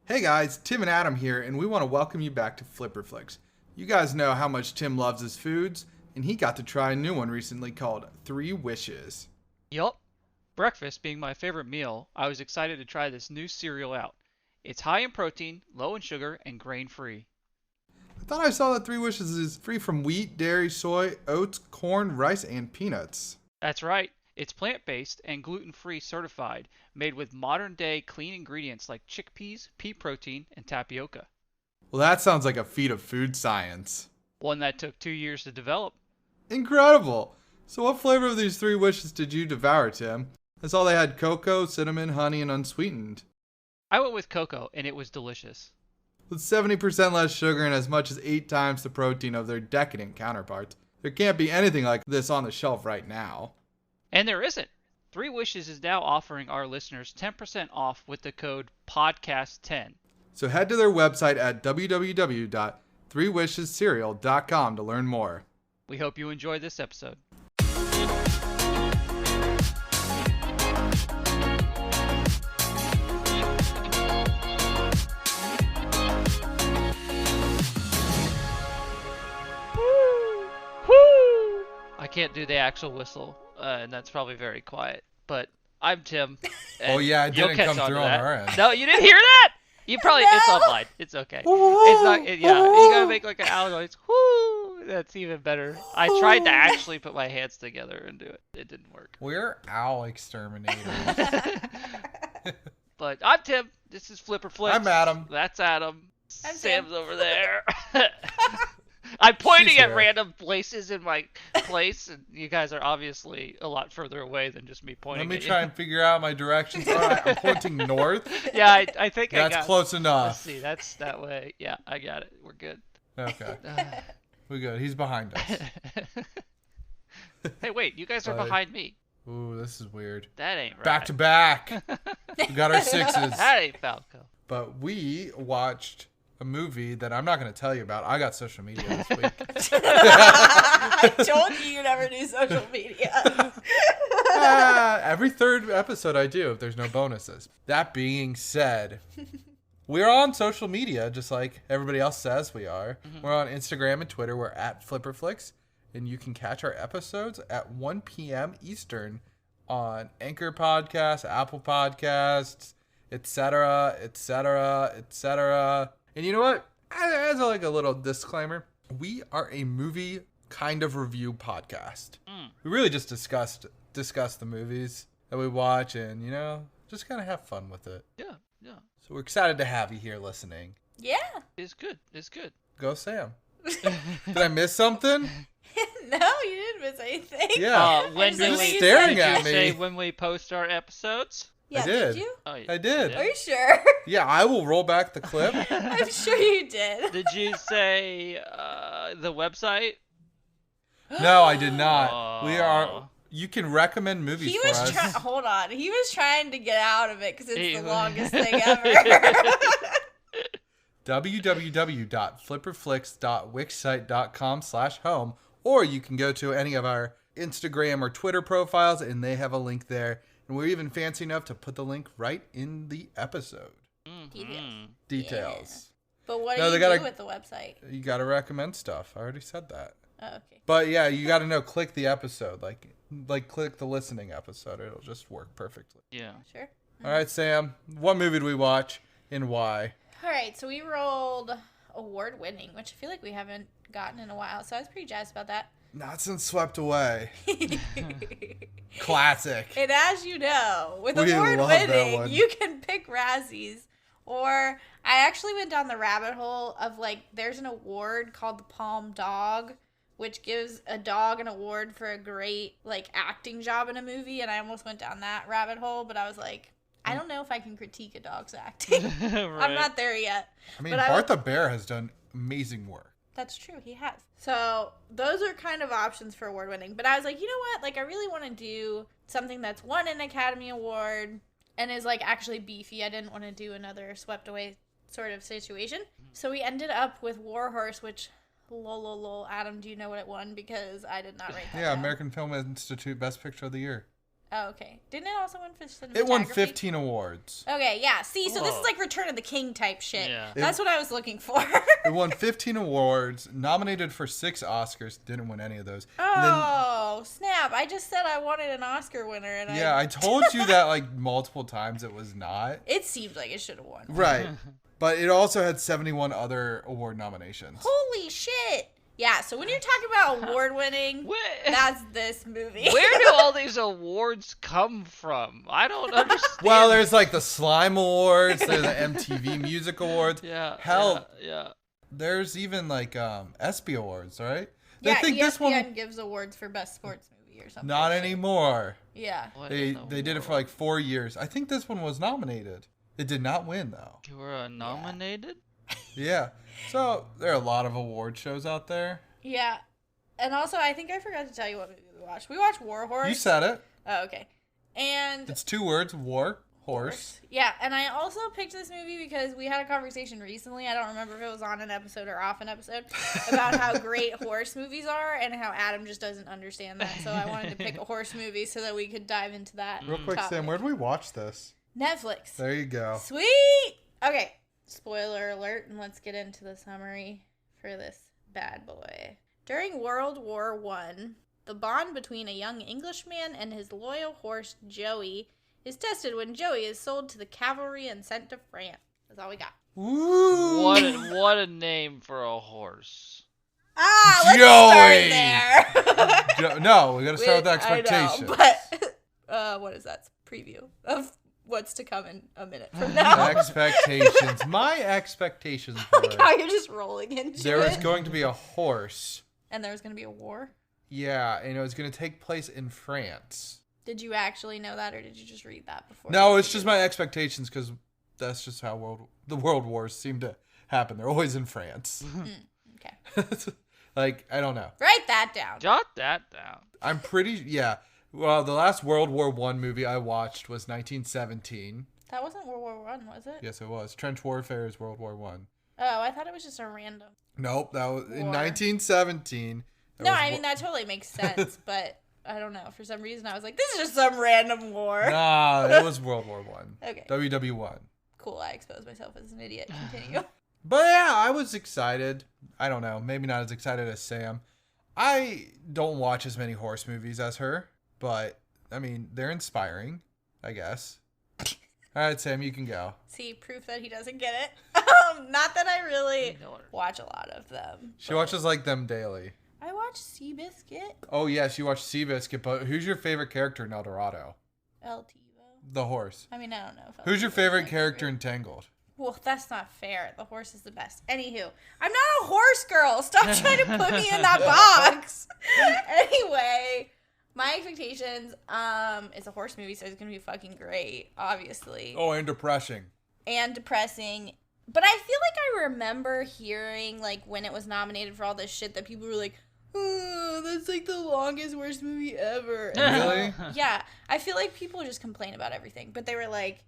Hey guys, Tim and Adam here, and we want to welcome you back to Flipperflix. You guys know how much Tim loves his foods, and he got to try a new one recently called 3 Wishes. Yup. Breakfast being my favorite meal, I was excited to try this new cereal out. It's high in protein, low in sugar, and grain-free. I thought I saw that 3 Wishes is free from wheat, dairy, soy, oats, corn, rice, and peanuts. That's right. It's plant-based and gluten-free certified, made with modern-day clean ingredients like chickpeas, pea protein, and tapioca. Well, that sounds like a feat of food science. One that took 2 years to develop. Incredible! So what flavor of these 3 Wishes did you devour, Tim? I saw they had cocoa, cinnamon, honey, and unsweetened. I went with cocoa, and it was delicious. With 70% less sugar and as much as 8 times the protein of their decadent counterparts, there can't be anything like this on the shelf right now. And there isn't. 3 Wishes is now offering our listeners 10% off with the code PODCAST10. So head to their website at www.3wishescereal.com to learn more. We hope you enjoy this episode. I can't do the actual whistle, and that's probably very quiet. But I'm Tim. Oh yeah, it didn't come through on our end. No, you didn't hear that? You probably it's online. It's okay. It's not. Yeah, you gotta make like an owl noise. Whoo! That's even better. I tried to actually put my hands together and do it. It didn't work. We're owl exterminators. But I'm Tim. This is Flipperflix. I'm Adam. That's Adam. I'm Sam's Sam. over there. I'm pointing She's at here. random places in my place, and you guys are obviously a lot further away than just me pointing. Let me at try you. and figure out my directions. All right, I'm pointing north. Yeah, I think I got. That's close Let's enough. see. That's that way. Yeah, I got it. We're good. Okay, we're good. He's behind us. Hey, wait. You guys are behind me. Ooh, this is weird. That ain't right. Back to back. We got our 6s. That ain't Falco. But we watched a movie that I'm not going to tell you about. I got social media this week. I told you never do social media. Every third episode I do if there's no bonuses. That being said, we're on social media just like everybody else says we are. Mm-hmm. We're on Instagram and Twitter. We're at Flipperflix. And you can catch our episodes at 1 p.m. Eastern on Anchor Podcasts, Apple Podcasts, etc., etc., etc. And you know what? As like a little disclaimer, we are a movie kind of review podcast. We really just discuss the movies that we watch and, you know, just kind of have fun with it. Yeah. So we're excited to have you here listening. Yeah. It's good. It's good. Go Sam. Did I miss something? No, you didn't miss anything. Yeah. When You're do we staring did at you me. say when we post our episodes? Yeah, I did. you? Oh, I did. Are you sure? Yeah, I will roll back the clip. I'm sure you did. Did you say the website? No, I did not. Oh. We are. You can recommend movies He for was us. trying. Hold on. He was trying to get out of it because it's He- the longest thing ever. www.flipperflix.wixsite.com/home, or you can go to any of our Instagram or Twitter profiles, and they have a link there. And we're even fancy enough to put the link right in the episode details. But what No, do they you gotta- do with the website? You got to recommend stuff. I already said that. Oh, okay. But yeah, you got to know. Click the episode, like click the listening episode. It'll just work perfectly. Yeah. Sure. All right, Sam. What movie did we watch and why? All right, so we rolled award-winning, which I feel like we haven't gotten in a while, so I was pretty jazzed about that. Not since Swept Away. Classic. And as you know, with We love that award-winning, one. you can pick Razzies. Or I actually went down the rabbit hole of, like, there's an award called the Palm Dog, which gives a dog an award for a great, like, acting job in a movie, and I almost went down that rabbit hole, but I was like, I don't know if I can critique a dog's acting. Right. I'm not there yet. I mean, But I Bart the Bear has done amazing work. That's true, he has. So those are kind of options for award winning. But I was like, you know what? Like, I really want to do something that's won an Academy Award and is, like, actually beefy. I didn't want to do another swept away sort of situation. So we ended up with Warhorse, which, lol, Adam, do you know what it won? Because I did not write that Yeah, down. American Film Institute Best Picture of the Year. Oh, okay. Didn't it also win for cinematography? It won 15 awards. Okay, yeah. See, so this Whoa. is like Return of the King type shit. Yeah. That's what I was looking for. It won 15 awards, nominated for 6 Oscars, didn't win any of those. Oh, snap. I just said I wanted an Oscar winner. And I told you that like multiple times it was not. It seemed like it should have won. Right. But it also had 71 other award nominations. Holy shit. Yeah, so when you're talking about award winning, that's this movie. Where do all these awards come from? I don't understand. Well, there's like the Slime Awards, there's the MTV Music Awards. Yeah. Hell, Yeah. there's even like ESPY Awards, right? Yeah, I think ESPN this one gives awards for best sports movie or something. not anymore. Yeah. What They in the did it for world? like 4 years. I think this one was nominated. It did not win though. You were nominated? Yeah. So there are a lot of award shows out there. Yeah. And also, I think I forgot to tell you what movie we watched. We watched War Horse. You said it. Oh, okay. And It's 2 words: war, horse. Yeah, and I also picked this movie because we had a conversation recently. I don't remember if it was on an episode or off an episode about how great horse movies are and how Adam just doesn't understand that. So I wanted to pick a horse movie so that we could dive into that. Real quick, topic. Sam, where do we watch this? Netflix. There you go. Sweet. Okay. Spoiler alert, and let's get into the summary for this bad boy. During World War I, the bond between a young Englishman and his loyal horse Joey is tested when Joey is sold to the cavalry and sent to France. That's all we got. Woo! What a name for a horse. Let's Joey! start there. No, we gotta start with I expectations. know, but what is that? Preview of what's to come in a minute from now. Expectations. My expectations Like were how you're just rolling into there was it. going to be a horse. And there was going to be a war. Yeah, and it was going to take place in France. Did you actually know that, or did you just read that before? No, it's just my expectations because that's just how the world wars seem to happen. They're always in France. Okay. Like, I don't know. Write that down. Jot that down. I'm yeah. Well, the last World War I movie I watched was 1917. That wasn't World War One, was it? Yes, it was. Trench warfare is World War One. Oh, I thought it was just a random. Nope, that was in War. 1917. No, I mean that totally makes sense, but I don't know. For some reason, I was like, this is just some random war. Nah, it was World War One. Okay. WW1. Cool. I exposed myself as an idiot. Continue. But yeah, I was excited. I don't know, maybe not as excited as Sam. I don't watch as many horse movies as her, but I mean, they're inspiring, I guess. All right, Sam, you can go. See, proof that he doesn't get it. Not that I really watch a lot of them. She watches like them daily. I watch Seabiscuit. Oh yes, you watch Seabiscuit, but who's your favorite character in El Dorado? El Tivo. The horse. I mean, I don't know. If Who's your Tivo's favorite my character in Tangled? Well, that's not fair. The horse is the best. Anywho, I'm not a horse girl. Stop trying to put me in that box. Anyway, my expectations, it's a horse movie, so it's gonna be fucking great, obviously. Oh, and depressing. And depressing. But I feel like I remember hearing, like, when it was nominated for all this shit, that people were like, oh, that's like the longest, worst movie ever. Really? Yeah. I feel like people just complain about everything. But they were like,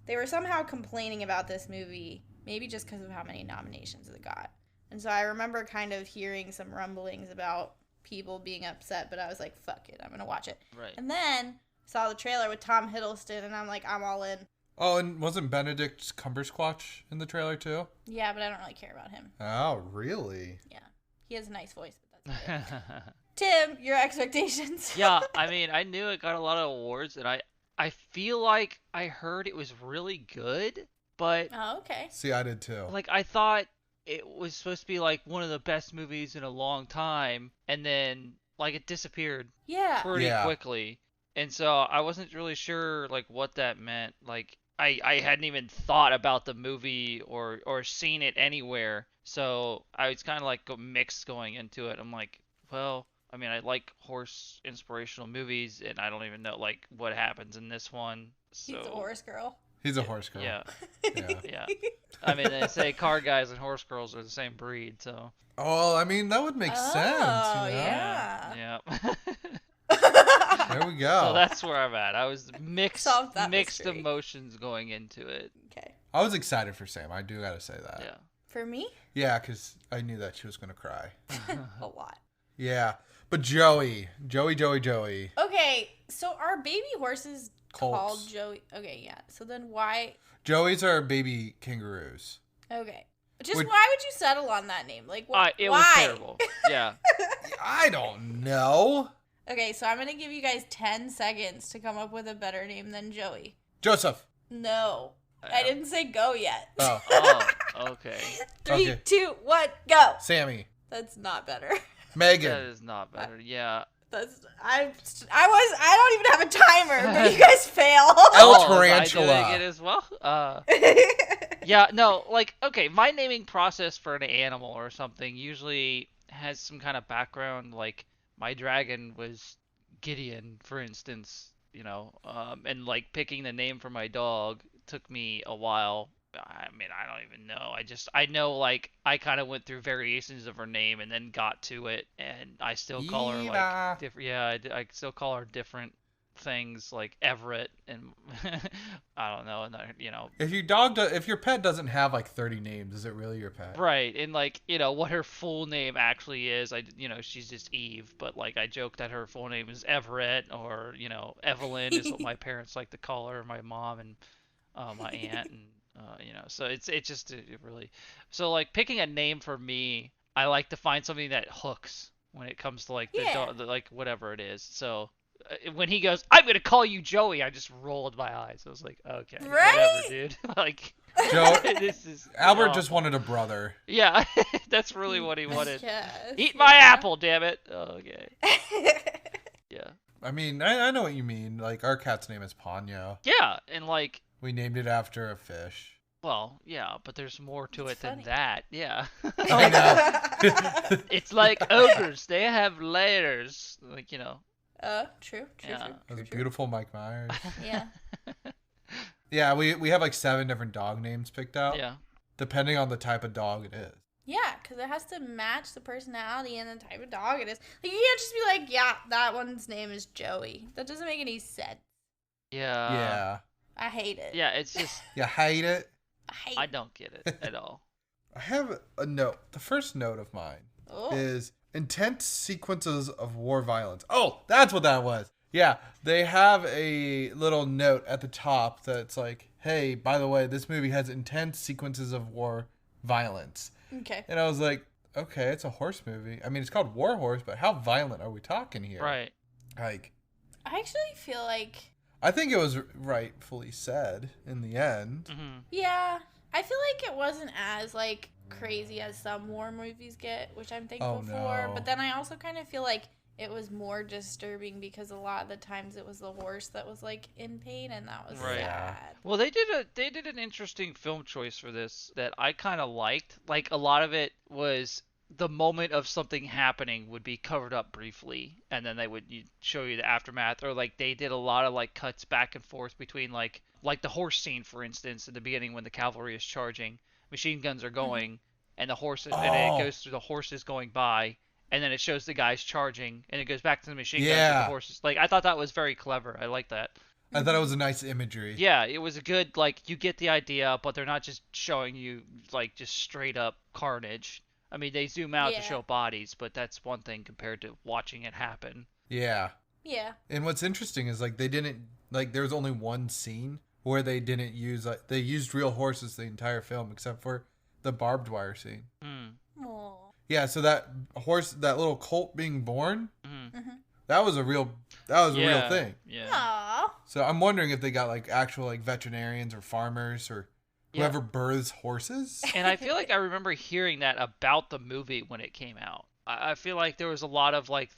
they were somehow complaining about this movie, maybe just because of how many nominations it got. And so I remember kind of hearing some rumblings about people being upset, but I was like, fuck it, I'm going to watch it. Right. And then saw the trailer with Tom Hiddleston, and I'm like, I'm all in. Oh, and wasn't Benedict Cumberbatch in the trailer too? Yeah, but I don't really care about him. Oh, really? Yeah. He has a nice voice, but that's it. Tim, your expectations? Yeah, I mean, I knew it got a lot of awards, and I feel like I heard it was really good, but Oh, okay. See, I did too. like I thought it was supposed to be like one of the best movies in a long time, and then like it disappeared Yeah. pretty Yeah. quickly, and so I wasn't really sure like what that meant. Like I hadn't even thought about the movie or seen it anywhere, so I was kind of like mixed going into it. I'm like, well, I mean, I like horse inspirational movies, and I don't even know like what happens in this one. So He's a horse girl. He's a horse girl. yeah, Yeah. yeah. I mean, they say car guys and horse girls are the same breed, so Oh, I mean, that would make sense. Oh, You know? yeah. yeah. There we go. So that's where I'm at. I was mixed Solved that mixed mystery. emotions going into it. Okay. I was excited for Sam. I do got to say that. Yeah. For me? Yeah, because I knew that she was going to cry. A lot. Yeah. But Joey. Joey. Okay, so are baby horses Colts. called Joey? Okay, yeah. So then why? Joeys are baby kangaroos. Okay. Just why would you settle on that name? Like, It why? was terrible. Yeah. I don't know. Okay, so I'm going to give you guys 10 seconds to come up with a better name than Joey. Joseph. No. I didn't say go yet. Oh. Oh, okay. 3, Okay. 2, 1, go. Sammy. That's not better. Megan. That is not better. Yeah. I don't even have a timer, but you guys fail. El Was I Tarantula. doing it as well? Yeah, no, like, okay, my naming process for an animal or something usually has some kind of background, like, my dragon was Gideon, for instance, and, like, picking the name for my dog took me a while. I mean, I don't even know. I know, like, I kind of went through variations of her name and then got to it, and I still call her, Eva. like, different, yeah, I still call her different things, like Everett, and I don't know, and If your pet doesn't have like 30 names, is it really your pet? right, and like, what her full name actually is, she's just Eve, but like I joke that her full name is Everett, or Evelyn is what my parents like to call her, my mom and my aunt, and so it's just really, so like picking a name for me, I like to find something that hooks when it comes to like the dog, like whatever it is. So when he goes, I'm gonna call you Joey, I just rolled my eyes. I was like, okay, Right? whatever, dude. Like, Joe, this is Albert just wanted a brother. yeah, that's really what he wanted. Yes, Eat my apple, damn it. Okay. Yeah. I mean, I know what you mean. Like, our cat's name is Ponyo. Yeah, and like, We named it after a fish. well, yeah, but there's more to It's it than funny. that. Yeah. I know. It's like ogres. They have layers. Like, True. Yeah. That was a beautiful Mike Myers. Yeah. Yeah, we have like 7 different dog names picked out. Yeah. Depending on the type of dog it is. Yeah, because it has to match the personality and the type of dog it is. Like, you can't just be like, yeah, that one's name is Joey. That doesn't make any sense. Yeah. Yeah. I hate it. Yeah, it's just, You hate it? I don't get it at all. I have a note. The first note of mine Oh. is intense sequences of war violence. Oh, that's what that was. Yeah, they have a little note at the top that's like, hey, by the way, this movie has intense sequences of war violence. Okay. And I was like, okay, it's a horse movie. I mean, it's called War Horse, but how violent are we talking here? Right. Like, I actually feel like, I think it was rightfully said in the end. Mm-hmm. yeah, I feel like it wasn't as, like, crazy as some war movies get, which I'm thankful Oh, for. no. But then I also kind of feel like it was more disturbing because a lot of the times it was the horse that was, like, in pain, and that was Right. sad. Well, they did an interesting film choice for this that I kind of liked. Like, a lot of it was the moment of something happening would be covered up briefly, and then they would show you the aftermath, or like they did a lot of like cuts back and forth between like the horse scene, for instance, in the beginning when the cavalry is charging, machine guns are going, and the horses, and Oh. it goes through the horses going by, and then it shows the guys charging, and it goes back to the machine guns Yeah. with the horses. Like, I thought that was very clever. I like that. I thought it was a nice imagery. Yeah, it was a good, like, you get the idea, but they're not just showing you, like, just straight up carnage. I mean, they zoom out Yeah. to show bodies, but that's one thing compared to watching it happen. Yeah. Yeah. And what's interesting is like they didn't like there was only one scene where they didn't use like they used real horses the entire film except for the barbed wire scene. Hmm. Aw. Yeah, so that horse, that little colt being born, Hmm. that was a real Yeah. thing. Yeah. Aw. So I'm wondering if they got like actual like veterinarians or farmers or whoever births horses. And I feel like I remember hearing that about the movie when it came out. I feel like there was a lot of like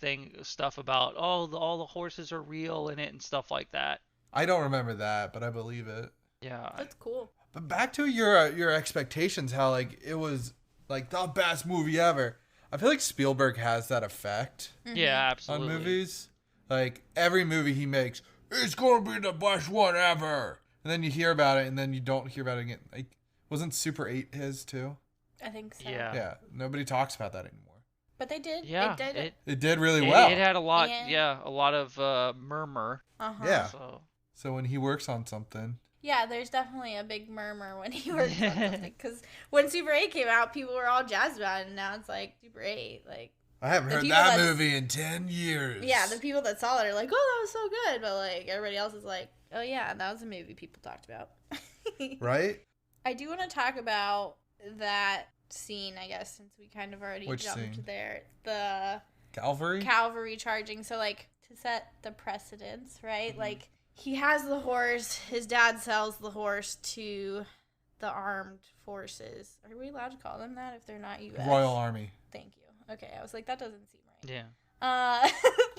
stuff about all the horses are real in it and stuff like that. I don't remember that, but I believe it. Yeah. That's cool. But back to your expectations, how like it was like the best movie ever. I feel like Spielberg has that effect Yeah, on absolutely. movies. Like every movie he makes, it's gonna be the best one ever. And then you hear about it, and then you don't hear about it again. Like, wasn't Super 8 his too? I think so. Yeah. Yeah, nobody talks about that anymore. But they did. Yeah. They did it. It did really well. It had a lot, Yeah. a lot of murmur. Uh-huh. Yeah. So. So when he works on something, Yeah, there's definitely a big murmur when he works on something. Because when Super 8 came out, people were all jazzed about it, and now it's like Super 8. Like, I haven't heard that movie in 10 years. Yeah, the people that saw it are like, oh, that was so good. But, like, everybody else is like, oh, yeah, that was a movie people talked about. Right? I do want to talk about that scene, I guess, since we kind of already jumped there. The Cavalry charging. So, like, to set the precedence, right? Mm-hmm. Like, he has the horse. His dad sells the horse to the armed forces. Are we allowed to call them that if they're not U.S.? Royal Army. Thank you. Okay, I was like, that doesn't seem right. Yeah.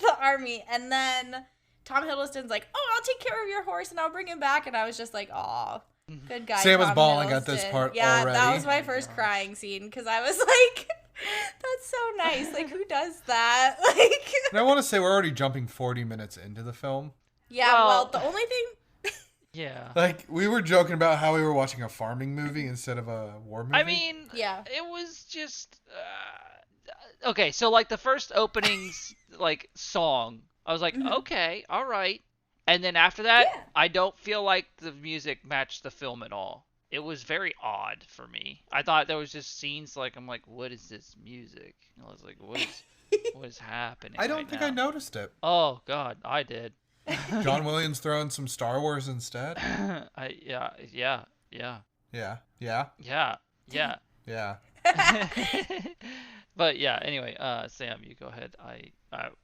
The army. And then Tom Hiddleston's like, oh, I'll take care of your horse and I'll bring him back. And I was just like, aw, good guy. Sam was Tom bawling Hiddleston. at this part already. Yeah, that was my first crying scene because I was like, that's so nice. Like, who does that? Like, and I want to say we're already jumping 40 minutes into the film. Yeah, well the only thing... Yeah. Like, we were joking about how we were watching a farming movie instead of a war movie. I mean, yeah, it was just... okay, so, like, the first opening's, like, song, I was like, okay, all right. And then after that, I don't feel like the music matched the film at all. It was very odd for me. I thought there was just scenes, like, I'm like, what is this music? And I was like, what is happening I don't think I noticed it. Oh, God, I did. John Williams throwing some Star Wars instead. Yeah. But yeah, anyway, Sam, you go ahead.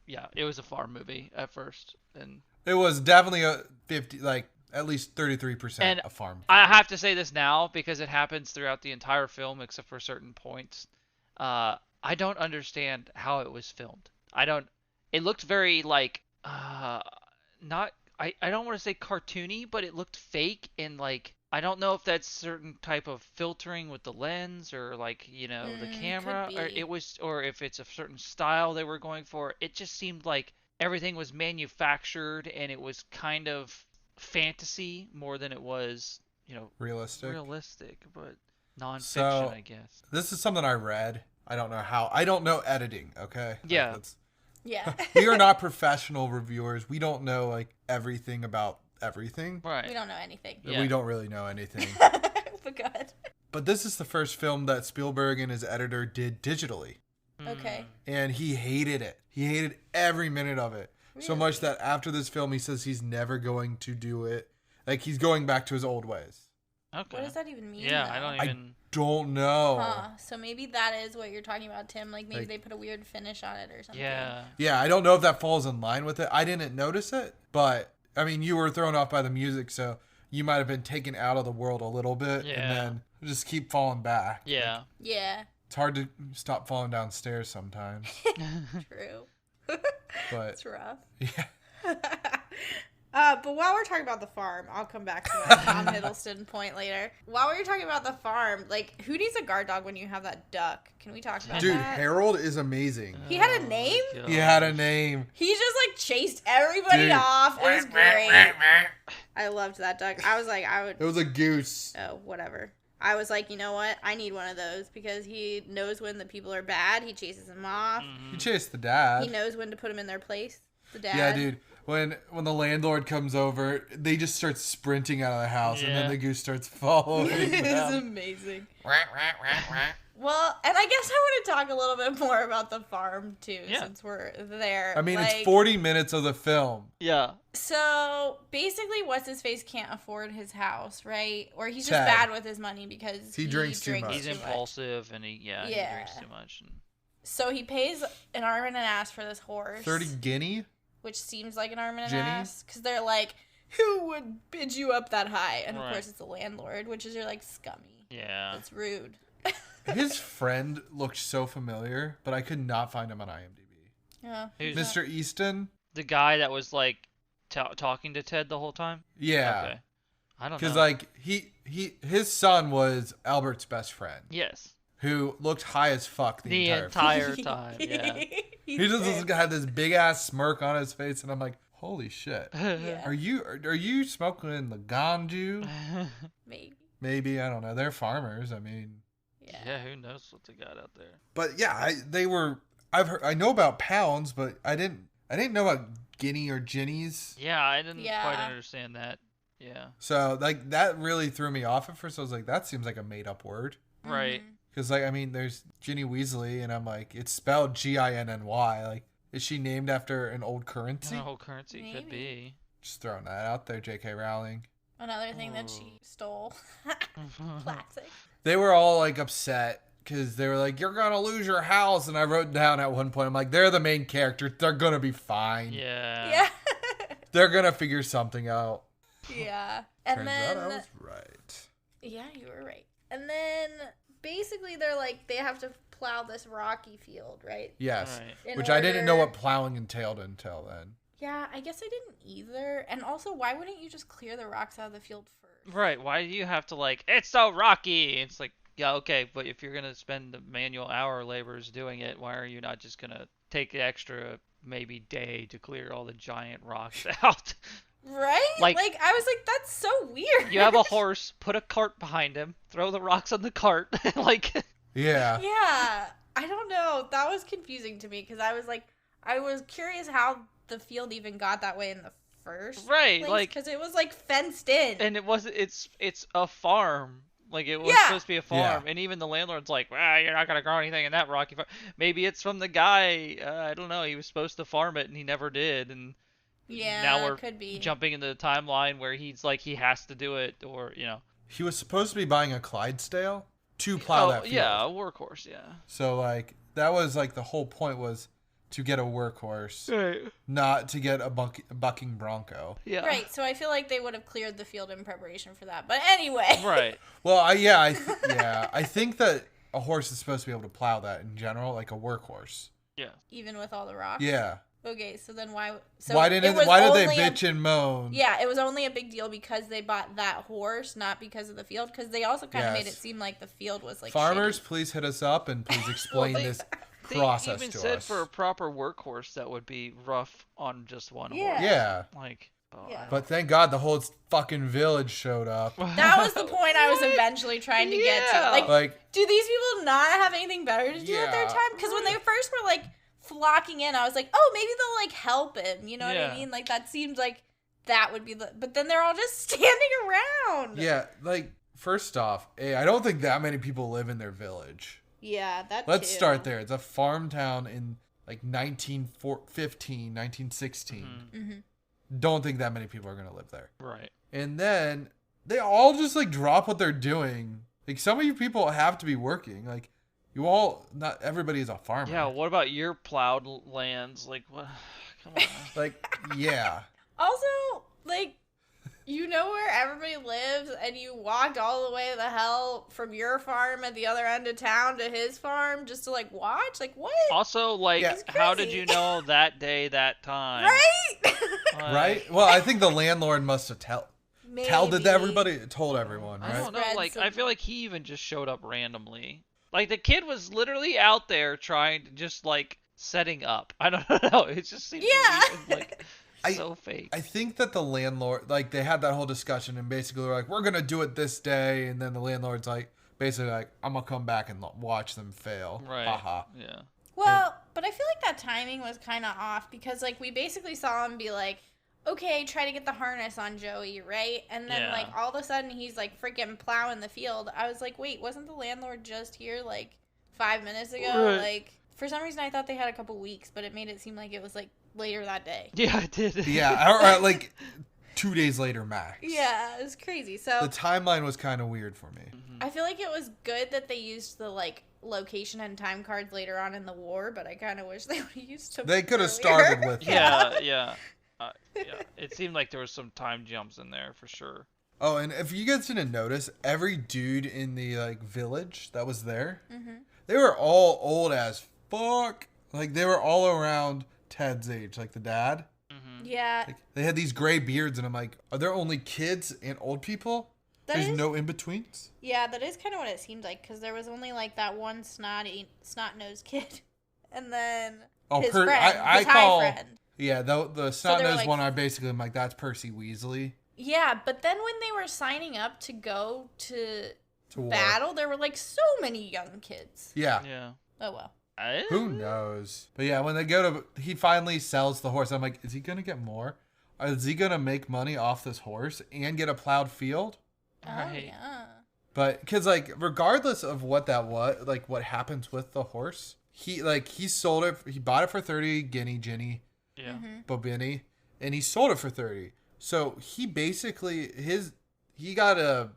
Yeah, it was a farm movie at first, and it was definitely a 50, like at least 33% a farm film. I have to say this now because it happens throughout the entire film except for certain points. I don't understand how it was filmed. It looked very like I don't want to say cartoony, but it looked fake, and like I don't know if that's certain type of filtering with the lens or like, you know, the camera, or if it's a certain style they were going for. It just seemed like everything was manufactured and it was kind of fantasy more than it was, you know, realistic, but nonfiction, I guess. This is something I read. I don't know editing, okay? Yeah. Yeah. We are not professional reviewers. We don't know like everything about everything. Right. We don't know anything. Yeah. We don't really know anything. But good. But this is the first film that Spielberg and his editor did digitally. Okay. And he hated it. He hated every minute of it. Really? So much that after this film he says he's never going to do it. Like he's going back to his old ways. Okay. What does that even mean? Yeah, though? I don't know. Huh. So maybe that is what you're talking about, Tim. Like maybe they put a weird finish on it or something. Yeah. Yeah, I don't know if that falls in line with it. I didn't notice it, but I mean, you were thrown off by the music, so you might have been taken out of the world a little bit, and then just keep falling back. Yeah. Like, yeah. It's hard to stop falling downstairs sometimes. True. But it's rough. Yeah. But while we're talking about the farm, I'll come back to my Tom Hiddleston point later. While we were talking about the farm, like, who needs a guard dog when you have that duck? Can we talk about that? Dude, Harold is amazing. He had a name? He had a name. He just, like, chased everybody off. It was great. I loved that duck. I was like, It was a goose. Oh, whatever. I was like, you know what? I need one of those because he knows when the people are bad. He chases them off. Mm-hmm. He chased the dad. He knows when to put them in their place. The dad. Yeah, dude. When the landlord comes over, they just start sprinting out of the house, and then the goose starts following them. It's amazing. Well, and I guess I want to talk a little bit more about the farm, too, since we're there. I mean, it's 40 minutes of the film. Yeah. So, basically, What's-His-Face can't afford his house, right? Or he's just bad with his money because he drinks too much. He's impulsive, and he drinks too much. So, he pays an arm and an ass for this horse. 30 guinea? Which seems like an arm and an ass. Because they're like, who would bid you up that high? And, of course, it's the landlord, which is, you're like, scummy. Yeah. It's rude. His friend looked so familiar, but I could not find him on IMDb. Yeah. Mr. Easton? The guy that was, like, talking to Ted the whole time? Yeah. Okay. I don't know. Because, like, his son was Albert's best friend. Yes. Who looked high as fuck the entire time. Yeah. He just had this big ass smirk on his face, and I'm like, holy shit. Yeah. Are you smoking the ganju? Maybe, I don't know. They're farmers. I mean, yeah, who knows what they got out there. But yeah, I know about pounds, but I didn't know about guinea or guineas. Yeah, I didn't quite understand that. Yeah. So like that really threw me off at first. I was like, that seems like a made up word. Right. Because, like, I mean, there's Ginny Weasley, and I'm like, it's spelled Ginny. Like, is she named after an old currency? An old currency could be. Just throwing that out there, J.K. Rowling. Another thing that she stole. Classic. They were all, like, upset because they were like, you're going to lose your house. And I wrote down at one point, I'm like, they're the main character. They're going to be fine. Yeah. Yeah. They're going to figure something out. Yeah. And Turns then out I was right. yeah, you were right. And then basically they're like they have to plow this rocky field, right? Yes. Right. Which I didn't know what plowing entailed until then. Yeah, I guess I didn't either. And also, why wouldn't you just clear the rocks out of the field first? Right. Why do you have to like? It's so rocky. It's like, yeah, okay, but if you're gonna spend the manual hour laborers doing it, why are you not just gonna take the extra maybe day to clear all the giant rocks out? Right? Like- Like I was like, that's so weird. You have a horse, put a cart behind him, throw the rocks on the cart, like. Yeah. Yeah, I don't know. That was confusing to me because I was like, I was curious how the field even got that way in the first Right, place, like- because it was like fenced in. And it wasn't. It's a farm. Like it was Yeah. supposed to be a farm, and even the landlord's like, "Well, you're not gonna grow anything in that rocky farm." Maybe it's from the guy. I don't know. He was supposed to farm it, and he never did. And Yeah, now we're could be. jumping into the timeline where he's like he has to do it, or you know. He was supposed to be buying a Clydesdale to plow that field. Yeah, a workhorse. Yeah. So, like, that was, like, the whole point was to get a workhorse, Right. not to get a bucking bronco. Yeah. Right, so I feel like they would have cleared the field in preparation for that. But anyway. Right. Well, I think that a horse is supposed to be able to plow that in general, like a workhorse. Yeah. Even with all the rocks. Yeah. Okay, so then why? So Why it did was they only bitch and moan? Yeah, it was only a big deal because they bought that horse, not because of the field. Because they also kind of Yes. made it seem like the field was like Farmers, shitty. please hit us up and please explain Well, this They process even to said us. for a proper workhorse that would be rough on just one Yeah. horse. Yeah. Like. Oh, Yeah. But thank God the whole fucking village showed up. That was the point I was eventually trying to get to. Yeah. Like, Do these people not have anything better to do at their Yeah. time? Because when they first were like flocking in, I was like, oh, maybe they'll like help him. You know what Yeah. I mean? Like that seemed like that would be the. But then they're all just standing around. yeah, like, first off, I don't think that many people live in their village. Yeah, that. Let's too. start there. It's a farm town in, like, 1915, 1916. Mm-hmm. Don't think that many people are going to live there. Right. And then they all just, like, drop what they're doing. Like, some of you people have to be working. Like, you all, not everybody is a farmer. Yeah, what about your plowed lands? Like, what? Come on. Like, yeah. Also, like, you know where everybody lives, and you walked all the way the hell from your farm at the other end of town to his farm just to like watch. Like, what? Also, like, Yeah. how did crazy. you know that day, that time? Right? Like, Right? Well, I think the landlord must have told Maybe. everybody, told everyone, I right? don't know. Spread Like, some- I feel like he even just showed up randomly. Like, the kid was literally out there trying to just, like, setting up. I don't know. It just seems Yeah. like I- so fake. I think that the landlord, like, they had that whole discussion and basically were like, we're going to do it this day. And then the landlord's like, basically like, I'm going to come back and watch them fail. Right. Haha. Yeah. Well, but I feel like that timing was kind of off because, like, we basically saw him be like, okay, try to get the harness on Joey, right? And then, Yeah. like, all of a sudden he's, like, freaking plowing the field. I was like, wait, wasn't the landlord just here, like, 5 minutes ago? Right. Like, for some reason I thought they had a couple weeks, but it made it seem like it was, like, later that day. Yeah, I did. Yeah. Or, like, 2 days later, max. Yeah, it was crazy. So The timeline was kind of weird for me. I feel like it was good that they used the, like, location and time cards later on in the war, but I kind of wish they would have used them They could have earlier. started with Yeah, yeah. Yeah. It seemed like there was some time jumps in there for sure. Oh, and if you guys didn't notice, every dude in the, like, village that was there, they were all old as fuck. Like, they were all around Ted's age, like the dad. Yeah, Like, they had these gray beards, and I'm like, are there only kids and old people? that There's is- no in-betweens? Yeah, that is kind of what it seemed like, because there was only, like, that one snot-nosed kid. And then Oh, his Per- friend, I his call- high friend. Yeah, the they were snot-nosed like- one, I basically am like, that's Percy Weasley. Yeah, but then when they were signing up to go to To war. battle, there were, like, so many young kids. Yeah. Yeah. Oh, well. Who knows? But yeah, when they go to, he finally sells the horse. I'm like, is he going to get more? Is he going to make money off this horse and get a plowed field? Oh, Right. yeah. But because like regardless of what that was, like what happens with the horse, he sold it. He bought it for 30 guinea Ginny, Yeah. Bobini, and he sold it for 30. So he basically he got a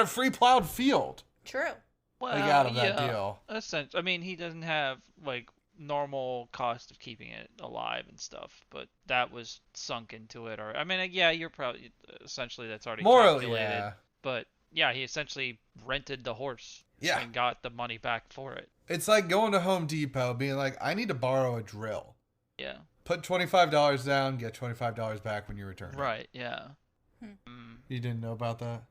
free plowed field. True. Well, They got him that deal. I mean, he doesn't have like normal cost of keeping it alive and stuff, but that was sunk into it. Or I mean, yeah, you're probably essentially that's already calculated. Yeah. But yeah, he essentially rented the horse. Yeah. And got the money back for it. It's like going to Home Depot, being like, I need to borrow a drill. Yeah. Put $25 down, get $25 back when you return. Right. Yeah. You didn't know about that?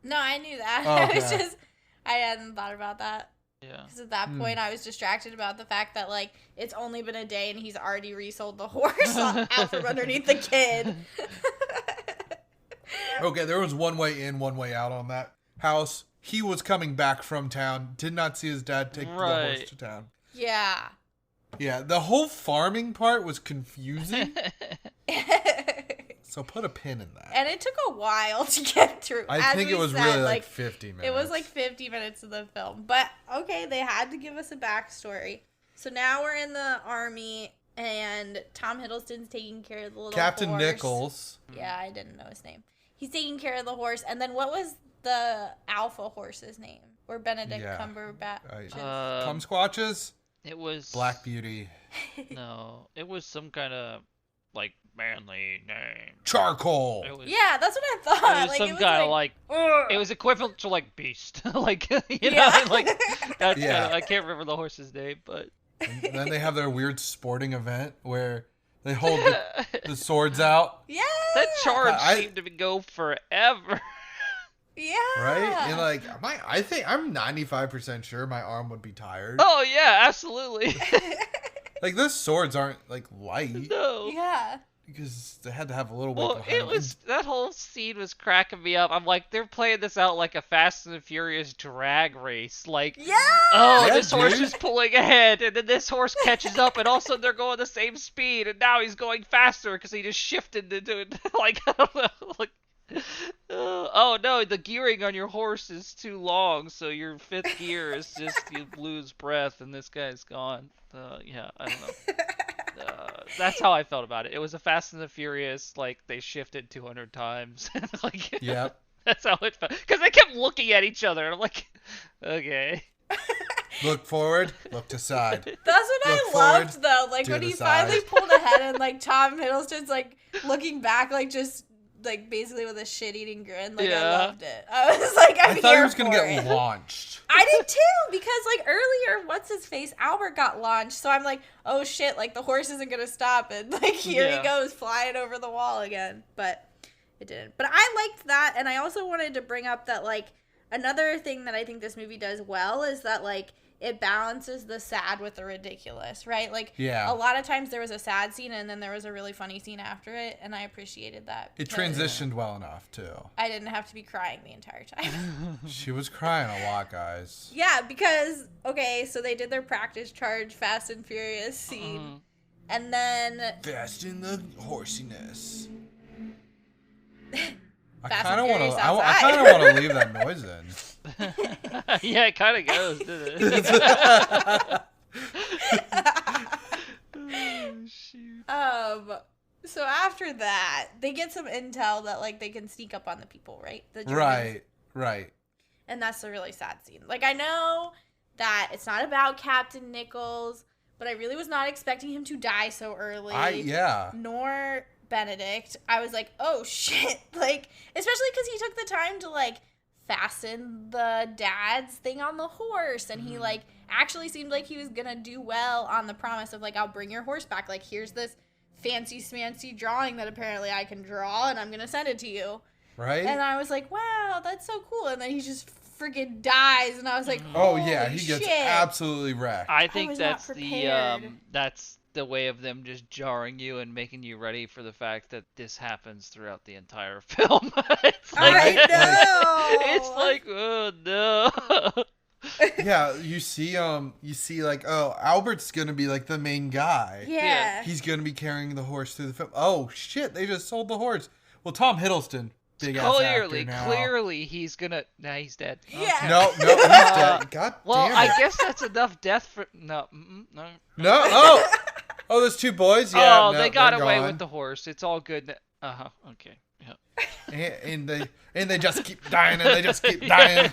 No, I knew that. Oh, I was okay. just, I hadn't thought about that. Yeah. Because at that point, I was distracted about the fact that, like, it's only been a day and he's already resold the horse out from underneath the kid. Okay, there was one way in, one way out on that house. He was coming back from town, did not see his dad take the horse to town. Yeah. Yeah, the whole farming part was confusing. So put a pin in that. And it took a while to get through. I think it was really like 50 minutes. It was like 50 minutes of the film. But, okay, they had to give us a backstory. So now we're in the army, and Tom Hiddleston's taking care of the little Captain horse. Nichols. Yeah, I didn't know his name. He's taking care of the horse. And then what was the alpha horse's name? Or Benedict Cumberbatch? Cum Squatches? It was Black Beauty. No, it was some kind of like manly name. Charcoal. Yeah, that's what I thought. It was some kind of like it was equivalent to like Beast, like you know, like that's I can't remember the horse's name, but and then they have their weird sporting event where they hold the swords out. Yeah. That charge seemed to go forever. Yeah. Right? And like I think I'm 95% sure my arm would be tired. Oh yeah, absolutely. Like those swords aren't like light. No. Yeah. Because they had to have a little weight behind it was that whole scene was cracking me up. I'm like, they're playing this out like a Fast and the Furious drag race. Like, this horse is pulling ahead, and then this horse catches up, and all of a sudden they're going the same speed, and now he's going faster because he just shifted into it. Like, I don't know, like. Oh no, the gearing on your horse is too long, so your fifth gear is just you lose breath, and this guy's gone. Yeah, I don't know. That's how I felt about it. It was a Fast and the Furious, like they shifted 200 times. Like, yep. That's how it felt. Because they kept looking at each other. I'm like, okay. Look forward, look to side. That's what I loved, though. Like when he finally pulled ahead, and like Tom Hiddleston's like looking back, like just. Like basically with a shit-eating grin, like I loved it. I was like, I thought he was gonna get launched. I did too, because like earlier, what's his face, Albert got launched, so I'm like, oh shit, like the horse isn't gonna stop, and like here he goes flying over the wall again, but it didn't. But I liked that, and I also wanted to bring up that like another thing that I think this movie does well is that like it balances the sad with the ridiculous, right? Like, a lot of times there was a sad scene and then there was a really funny scene after it, and I appreciated that. It transitioned well enough, too. I didn't have to be crying the entire time. She was crying a lot, guys. Yeah, because, okay, so they did their practice charge Fast and Furious scene, and then... Fast in the horsiness. I Fast kind of and want Furious to. outside. I kind of want to leave that noise in. Yeah, it kind of goes, doesn't it? Oh, shoot. So after that, they get some intel that like they can sneak up on the people, right? The Germans. Right. And that's a really sad scene. Like, I know that it's not about Captain Nichols, but I really was not expecting him to die so early. Nor Benedict. I was like, oh shit. Like, especially because he took the time to like fasten the dad's thing on the horse, and he like actually seemed like he was gonna do well on the promise of like, I'll bring your horse back. Like, here's this fancy smancy drawing that apparently I can draw, and I'm gonna send it to you. Right. And I was like, wow, that's so cool. And then he just freaking dies, and I was like, oh yeah, he gets absolutely wrecked. I think that's the way of them just jarring you and making you ready for the fact that this happens throughout the entire film. It's like, I know. It's like, oh no. Yeah, you see like, oh, Albert's gonna be like the main guy. Yeah. He's gonna be carrying the horse through the film. Oh shit, they just sold the horse. Well, Tom Hiddleston big ass actor Clearly, now. clearly he's gonna. Nah, he's dead. Yeah. No, he's dead. God Well, damn I it. guess that's enough death for no. No. No. Oh, those two boys. Yeah. Oh, no, they got they're away gone. with the horse. It's all good. Okay. Yeah. And they just keep dying, and they just keep dying.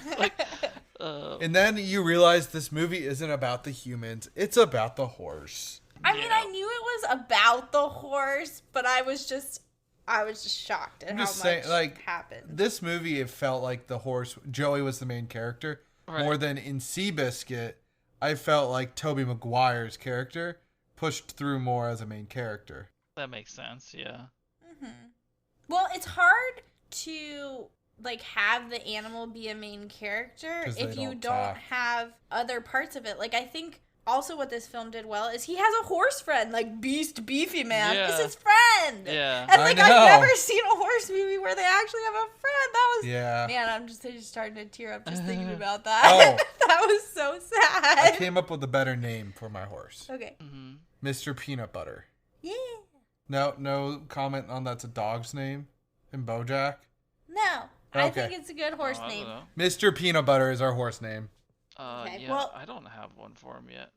Uh, And then you realize this movie isn't about the humans; it's about the horse. I mean, I knew it was about the horse, but I was just shocked at I'm how just much saying, like, happened. This movie, it felt like the horse, Joey was the main character. Right. More than in Seabiscuit, I felt like Tobey Maguire's character pushed through more as a main character. that makes sense. Yeah. Well, it's hard to like have the animal be a main character 'Cause if they you don't don't talk. have other parts of it. Like, I think also what this film did well is he has a horse friend, like Beast Beefy Man Yeah. is his friend. Yeah. And like, I know. I've never seen a horse movie where they actually have a friend. That was Yeah. man, I'm just starting to tear up just thinking about that. Oh. That was so I sad. came up with a better name for my horse. Okay. Mm-hmm. Mr. Peanut Butter. Yeah. No comment on that's a dog's name in BoJack? No. I Okay. think it's a good horse I name. don't know. Mr. Peanut Butter is our horse name. Okay, Yeah. well- I don't have one for him yet.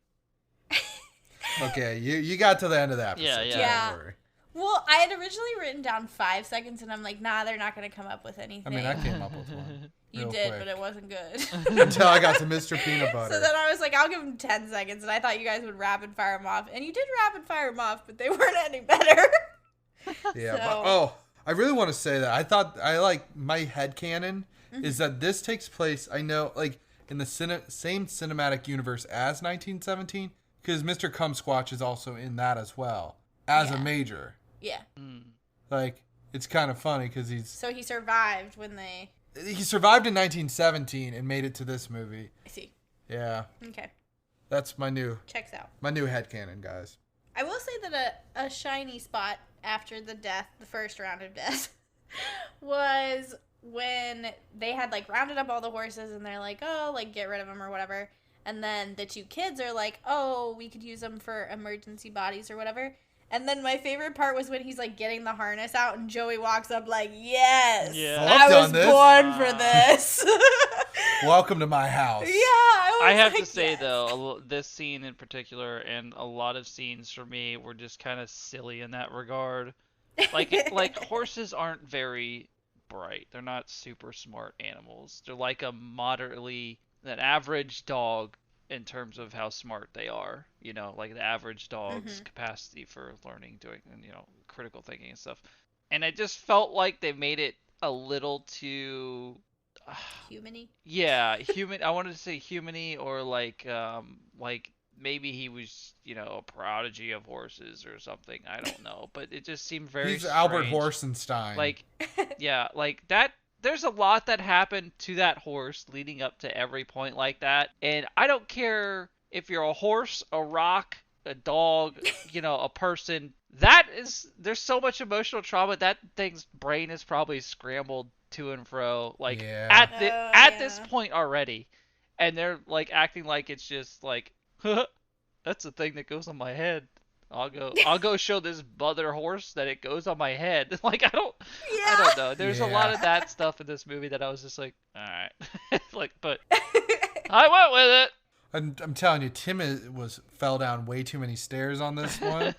Okay, you got to the end of that episode. Yeah, so yeah. Yeah. Don't worry. Well, I had originally written down 5 seconds, and I'm like, nah, they're not going to come up with anything. I mean, I came up with one. you real did, quick. but it wasn't good. Until I got to Mr. Peanut Butter. So then I was like, I'll give them 10 seconds, and I thought you guys would rapid fire them off. And you did rapid fire them off, but they weren't any better. Yeah, So- but I really want to say that I like my headcanon is that this takes place, I know, like in the same cinematic universe as 1917, because Mr. Cumsquatch is also in that as well as a Yeah. major. Yeah. Like, it's kind of funny because So he survived when they... he survived in 1917 and made it to this movie. I see. Yeah, Okay. that's my new Checks out. headcanon, guys. I will say that a shiny spot after the first round of death, was when they had like rounded up all the horses and they're like, oh, like get rid of them or whatever. And then the two kids are like, oh, we could use them for emergency bodies or whatever. And then my favorite part was when he's like getting the harness out and Joey walks up like, yes, Yeah. Oh, I've I was done this. born for this. Welcome to my house. Yeah, I I have like, to say yes. though, this scene in particular, and a lot of scenes for me were just kind of silly in that regard. Like horses aren't very bright. They're not super smart animals. They're like an average dog in terms of how smart they are. You know, like the average dog's capacity for learning, doing, critical thinking and stuff. And I just felt like they made it a little too. Human-y. Yeah, human. I wanted to say human-y, or like maybe he was, a prodigy of horses or something. I don't know, but it just seemed very. He's Albert strange. Horsenstein. Like, yeah, like that. There's a lot that happened to that horse leading up to every point like that, and I don't care if you're a horse, a rock, a dog, a person. There's so much emotional trauma. That thing's brain is probably scrambled to and fro, like Yeah. at this point already, and they're like acting like it's just like, that's the thing that goes on my head. I'll go show this other horse that it goes on my head. Like I don't know. There's a lot of that stuff in this movie that I was just like, all right, like, but I went with it. I'm telling you, Tim fell down way too many stairs on this one,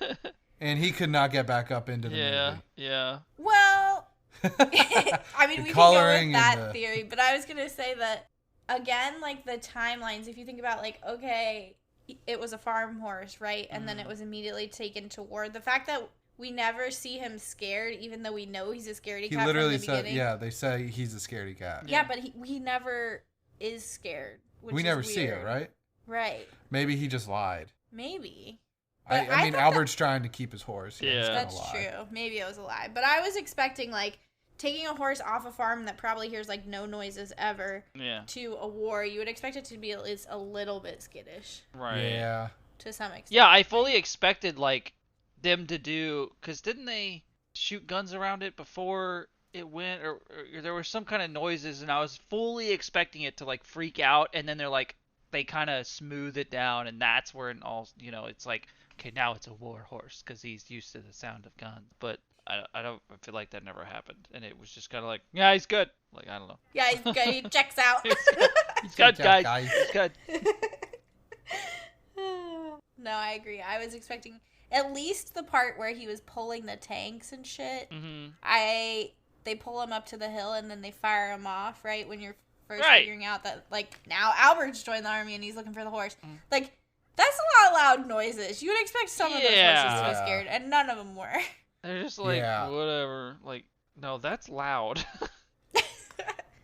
and he could not get back up into the movie. Yeah. Well, I mean, The we can go coloring with that and the- theory, but I was going to say that, again, like the timelines, if you think about, like, okay, it was a farm horse, right? And then it was immediately taken to war. The fact that we never see him scared, even though we know he's a scaredy He cat literally from the said, beginning. yeah, they say he's a scaredy cat. Yeah, but he never is scared, which We is never see it, weird. right? Right. Maybe he just lied. Maybe. I But I mean, thought Albert's trying to keep his horse. He's Yeah. gonna That's lie. true. Maybe it was a lie. But I was expecting, like, taking a horse off a farm that probably hears, like, no noises ever Yeah. to a war. You would expect it to be at least a little bit skittish Right. Yeah. to some extent. Yeah, I fully expected like them to do, because didn't they shoot guns around it before it went, or there were some kind of noises, and I was fully expecting it to like freak out, and then they're like, they kind of smooth it down, and that's where it all, it's like, okay, now it's a war horse because he's used to the sound of guns. But I don't I feel like that never happened, and it was just kind of like, yeah, he's good. Like, I don't know. Yeah, he's good. He checks out. He's good, Good job, guys. guys. He's good. No, I agree. I was expecting at least the part where he was pulling the tanks and shit. They pull him up to the hill and then they fire him off, right? When you're first figuring out that, like, now Albert's joined the army and he's looking for the horse. Like, that's a lot of loud noises. You would expect some of those horses to be scared, and none of them were. They're just like, whatever. Like, no, that's loud.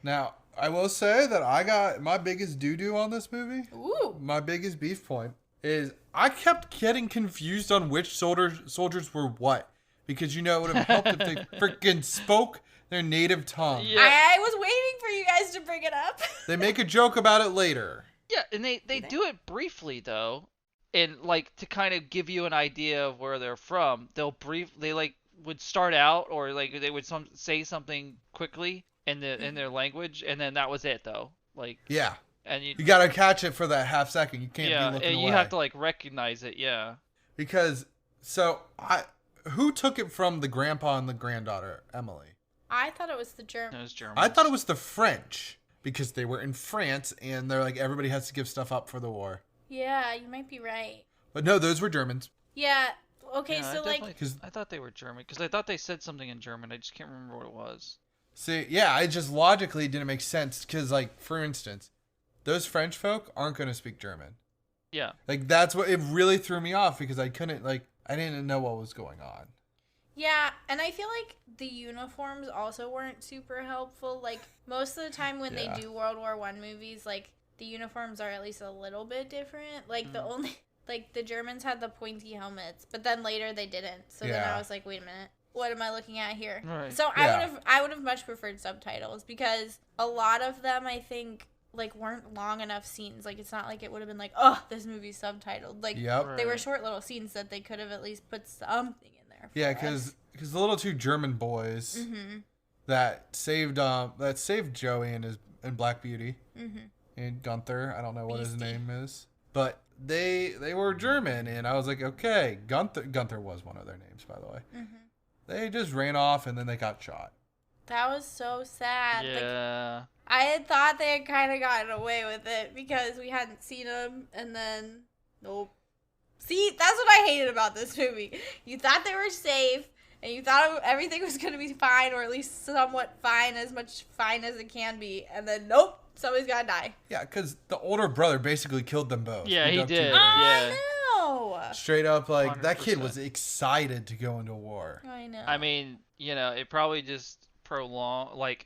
Now, I will say that I got my biggest doo-doo on this movie. Ooh. My biggest beef point is I kept getting confused on which soldiers were what. Because, you know, it would have helped if they freaking spoke their native tongue. Yeah. I was waiting for you guys to bring it up. They make a joke about it later. Yeah, and they do it briefly, though. And, like, to kind of give you an idea of where they're from, they like, would start out, or, like, they would say something quickly in their language, and then that was it, though. Like, yeah. And you gotta catch it for that half second. You can't be looking and you away. have to, like, recognize it, yeah. Because, who took it from the grandpa and the granddaughter, Emily? I thought it was the German. It was German. I thought it was the French, because they were in France, and they're like, everybody has to give stuff up for the war. Yeah, you might be right. But no, those were Germans. Yeah, okay, Yeah, so, like... I thought they were German, because I thought they said something in German. I just can't remember what it was. See, yeah, it just logically didn't make sense, because, like, for instance, those French folk aren't going to speak German. Yeah. Like, that's what, it really threw me off, because I couldn't, like, I didn't know what was going on. Yeah, and I feel like the uniforms also weren't super helpful. Like, most of the time when they do World War I movies, like, the uniforms are at least a little bit different. Like, the only, like, the Germans had the pointy helmets, but then later they didn't. So then I was like, wait a minute, what am I looking at here? Right. So I would have much preferred subtitles, because a lot of them, I think, like, weren't long enough scenes. Like, it's not like it would have been like, oh, this movie's subtitled. Like, they were short little scenes that they could have at least put something in there for because the little two German boys that saved Joey and Black Beauty and Gunther. I don't know what his name is, but they were German, and I was like, okay, Gunther was one of their names, by the way. They just ran off, and then they got shot. That was so sad. Yeah. Like, I had thought they had kind of gotten away with it because we hadn't seen them, and then, nope. See, that's what I hated about this movie. You thought they were safe, and you thought everything was going to be fine, or at least somewhat fine, as much fine as it can be, and then, nope, somebody's got to die. Yeah, because the older brother basically killed them both. Yeah, he did. I Yeah. know. Straight up, like, that kid 100%. was excited to go into war. I know. I mean, you know, it probably just like,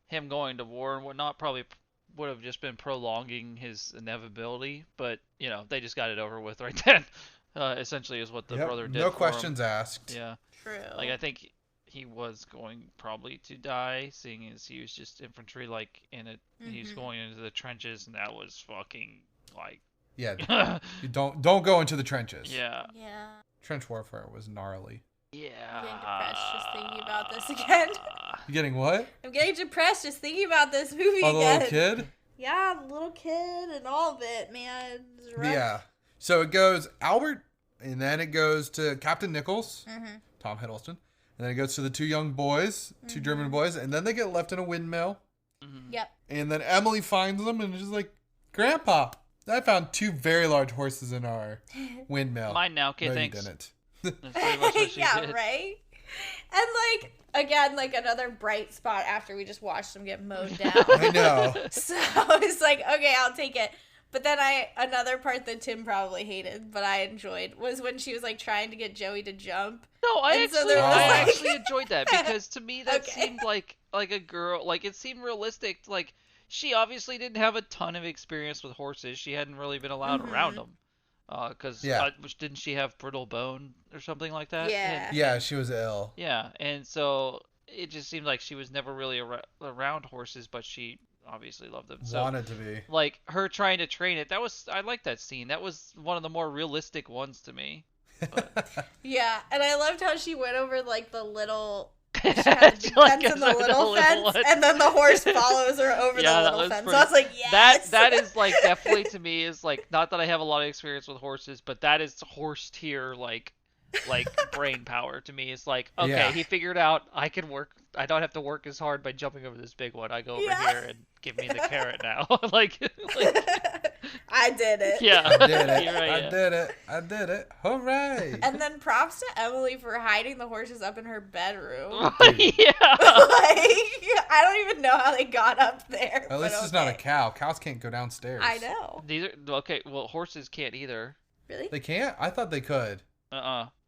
him going to war and whatnot probably would have just been prolonging his inevitability, but, you know, they just got it over with right then. Essentially is what the brother did. No for questions him. asked. Yeah. True. Like, I think he was going probably to die, seeing as he was just infantry, like, in it. He was going into the trenches, and that was fucking, like... Yeah, you don't go into the trenches. Yeah. Yeah. Trench warfare was gnarly. Yeah. I'm getting depressed just thinking about this again. You getting what? I'm getting depressed just thinking about this movie Oh, the again. little kid? Yeah, the little kid and all of it, man. It's rough. Yeah. So it goes Albert, and then it goes to Captain Nichols, Tom Hiddleston, and then it goes to the two young boys, two German boys, and then they get left in a windmill. Yep. And then Emily finds them and is just like, Grandpa, I found two very large horses in our windmill. Mine now, okay, no, thanks. You didn't. That's pretty much what she Yeah, did. right? And, like, again, like, another bright spot after we just watched them get mowed down. I know. So it's like, okay, I'll take it. But then another part that Tim probably hated, but I enjoyed, was when she was, like, trying to get Joey to jump. No, I And so there was, I like- actually enjoyed that, because to me that Okay. seemed like a girl, like, it seemed realistic. Like, she obviously didn't have a ton of experience with horses. She hadn't really been allowed around them. Because didn't she have brittle bone or something like that? Yeah. Yeah, she was ill. Yeah, and so it just seemed like she was never really around horses, but she obviously loved them. So, Wanted to be. like, her trying to train it, I liked that scene. That was one of the more realistic ones to me. Yeah, and I loved how she went over, like, the little... She had the big Like, fence and the the little little fence, one. and then the horse follows her over Yeah, the that little was fence. pretty- So I was like, yes! That is, like, definitely to me is, like, not that I have a lot of experience with horses, but that is horse tier, like, like brain power to me. It's like, okay, Yeah. he figured out I can work. I don't have to work as hard by jumping over this big one. I go over here and give me the carrot now. like I did it. yeah, I did it. You're right, I yeah. did it. I did it. Hooray. And then props to Emily for hiding the horses up in her bedroom. yeah. I don't even know how they got up there. At least but it's not a okay. cow. Cows can't go downstairs. I know. These are okay. Well, horses can't either. Really? They can't? I thought they could.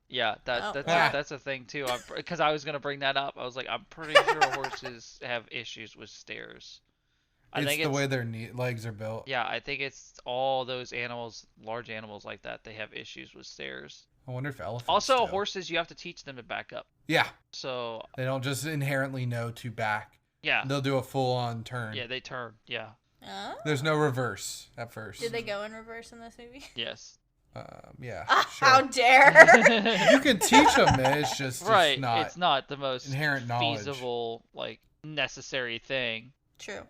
Yeah, Oh. that's a thing too. Because I was gonna bring that up. I was like, I'm pretty sure horses have issues with stairs. I think the way their legs are built. Yeah, I think it's all those animals, large animals like that. They have issues with stairs. I wonder if elephants Also, do. horses, you have to teach them to back up. Yeah. So They don't just inherently know to back. yeah, They'll do a full-on turn. yeah, they turn. Yeah, Oh. There's no reverse at first. Did they go in reverse in this movie? yes. Yeah. Sure. How dare! You can teach them it. It's just Right. it's not the most inherent knowledge. feasible, like necessary thing. True.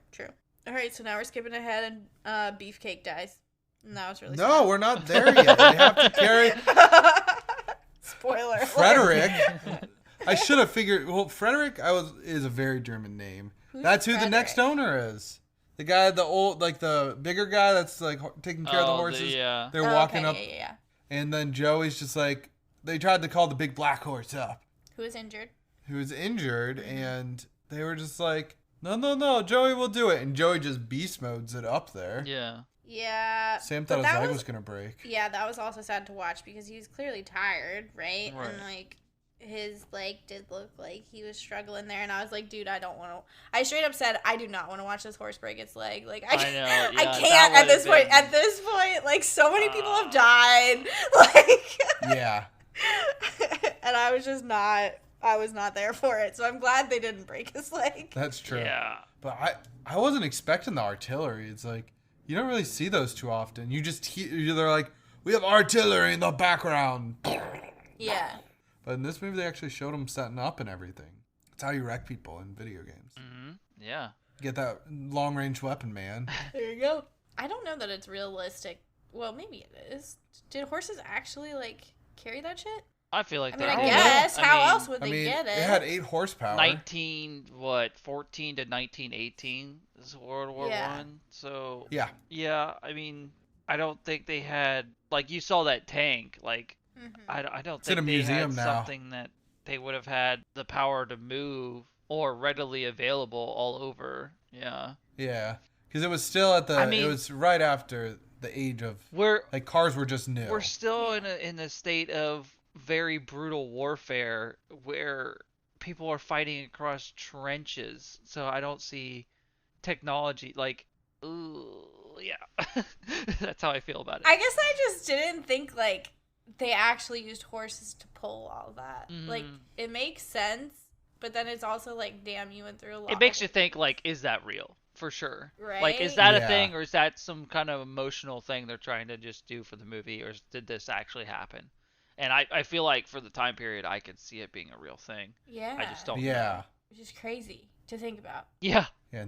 All right, so now we're skipping ahead, and Beefcake dies. And that was really No, we're not there yet. They have to carry sad. Spoiler. alert. Frederick. I should have figured. Well, Frederick is a very German name. Who's That's who the next Frederick? owner is. The guy, the bigger guy that's like taking care of the horses. Yeah. They're Oh, walking okay, up, Yeah. and then Joey's just like, they tried to call the big black horse up, Who was injured? who was injured, and they were just like, no, Joey will do it, and Joey just beast modes it up there. Yeah. Yeah. Sam but thought his that leg was gonna break. Yeah, that was also sad to watch because he was clearly tired, right? Right. And like his leg did look like he was struggling there, and I was like, dude, I don't want to. I straight up said, I do not want to watch this horse break its leg. Like I know, I yeah, can't that at this would've point. been- At this point, like so many people have died, like, Yeah. and I was just not. I was not there for it, so I'm glad they didn't break his leg. That's true. Yeah. But I wasn't expecting the artillery. It's like, you don't really see those too often. You just they're like, we have artillery in the background. Yeah. But in this movie, they actually showed them setting up and everything. That's how you wreck people in video games. Yeah. Get that long range weapon, man. There you go. I don't know that it's realistic. Well, maybe it is. Did horses actually like carry that shit? I feel like I mean, that. I don't know. guess. I How mean, else would I they mean, get it? it had 8 horsepower. 14 to 1918 is World War Yeah. One. So Yeah. yeah, I mean, I don't think they had like you saw that tank. Like Mhm. I don't It's in think a they museum had now. something that they would have had the power to move or readily available all over. Yeah, Yeah. Because it was still at I mean- it was right after the age of, we're like, cars were just new. we're still in a state of very brutal warfare where people are fighting across trenches. So I don't see technology like, ooh, yeah. That's how I feel about it. I guess I just didn't think like they actually used horses to pull all that. Like Mhm. it makes sense, but then it's also like, damn, you went through a lot. It makes you think like, is that real? For sure. Like, is Right? that Yeah. a thing, or is that some kind of emotional thing they're trying to just do for the movie, or did this actually happen? And I feel like for the time period, I could see it being a real thing. Yeah. I just don't Yeah. know. Which is crazy to think about. Yeah. Yeah.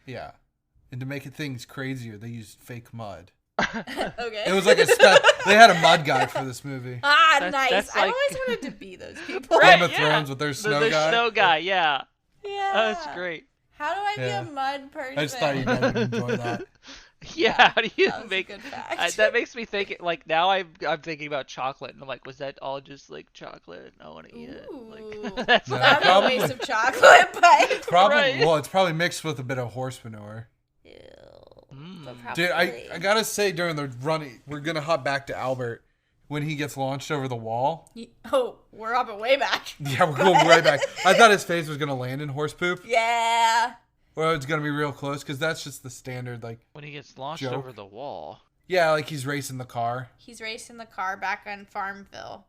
Yeah. And to make things crazier, they used fake mud. Okay. It was like they had a mud guy for this movie. Ah, That's- nice. that's I like- always wanted to be those people. Right, Game of yeah. Thrones with their snow the guy. snow guy, yeah. Yeah. That's great. How do I be Yeah. a mud person? I just thought you guys would enjoy that. Yeah, how do you That was a make good fact. that makes me think like now I'm thinking about chocolate and I'm like, was that all just like chocolate? I want to eat it. Ooh. Like that's No, That'd be a probably- waste of chocolate, but Probably. Right. Well, it's probably mixed with a bit of horse manure. Ew. Mm. But Dude, probably. I gotta say, during the running, we're gonna hop back to Albert when he gets launched over the wall. Oh, we're up and way back. Yeah, we're going right back. I thought his face was gonna land in horse poop, Yeah. or it's gonna be real close, because that's just the standard. Like, when he gets launched Joke. over the wall. yeah, like he's racing the car. He's racing the car back on Farmville.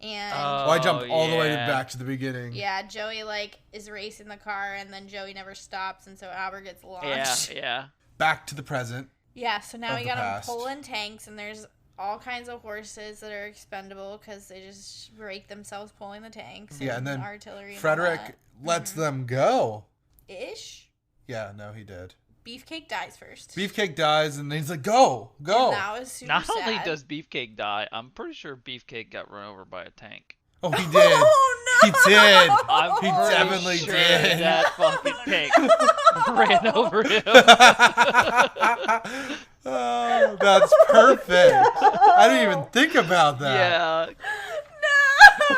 And Well, I jumped all the way yeah. back to the beginning. yeah, Joey like is racing the car and then Joey never stops and so Albert gets Yeah, launched. yeah. Back to the present. Yeah, so now Of we the got him past. pulling tanks and there's all kinds of horses that are expendable because they just break themselves pulling the tanks. Yeah, and then artillery. And Frederick lets them go. Ish. Yeah, no, he did. Beefcake dies first. Beefcake dies, and he's like, "Go, go!" And that was super Not sad. only does Beefcake die, I'm pretty sure Beefcake got run over by a tank. Oh, he did. Oh, no! He did. I'm He pretty definitely sure did. that fucking tank ran over him. Oh, that's perfect. I didn't even think about that. Yeah.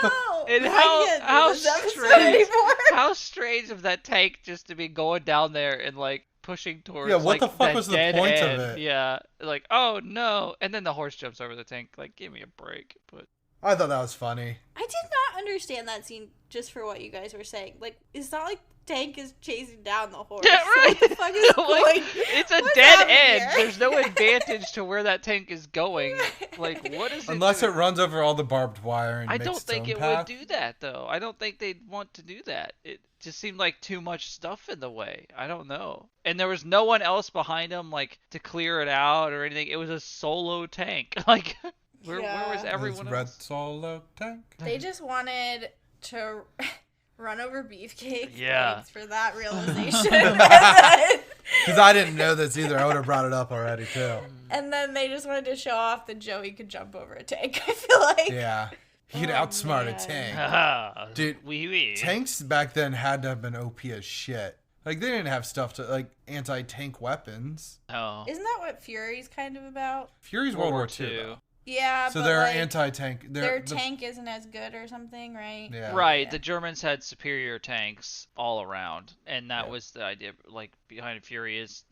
No! And I can't do how this episode strange, anymore. how strange of that tank just to be going down there and like pushing towards. Yeah, what like, the fuck that was the dead point of end. it? Yeah, like oh no, and then the horse jumps over the tank. Like, give me a break. But I thought that was funny. I did not understand that scene just for what you guys were saying. Like, it's not like Tank is chasing down the horse. yeah, right. So what the fuck is Like, going? it's a what's dead happening end. here? There's no advantage to where that tank is going. Like, what is it? Unless it doing? runs over all the barbed wire and I makes don't its think own it path. would do that though. I don't think they'd want to do that. It just seemed like too much stuff in the way. I don't know. And there was no one else behind him like to clear it out or anything. It was a solo tank. Like where was Yeah. everyone Red else? Solo tank. They just wanted to run over Beefcake. Yeah. Thanks for that realization. Because I didn't know this either. I would have brought it up already too. And then they just wanted to show off that Joey could jump over a tank. I feel like. Yeah. He could Oh, outsmart man. a tank. Haha. Dude, Wee. Tanks back then had to have been OP as shit. Like, they didn't have stuff to, like, anti-tank weapons. Oh. Isn't that what Fury's kind of about? Fury's World War II, II. though. Yeah, So but they're like, anti-tank. their tank isn't as good or something, right? Yeah. Right, Yeah. the Germans had superior tanks all around, and that Yeah. was the idea. Like behind Fury is,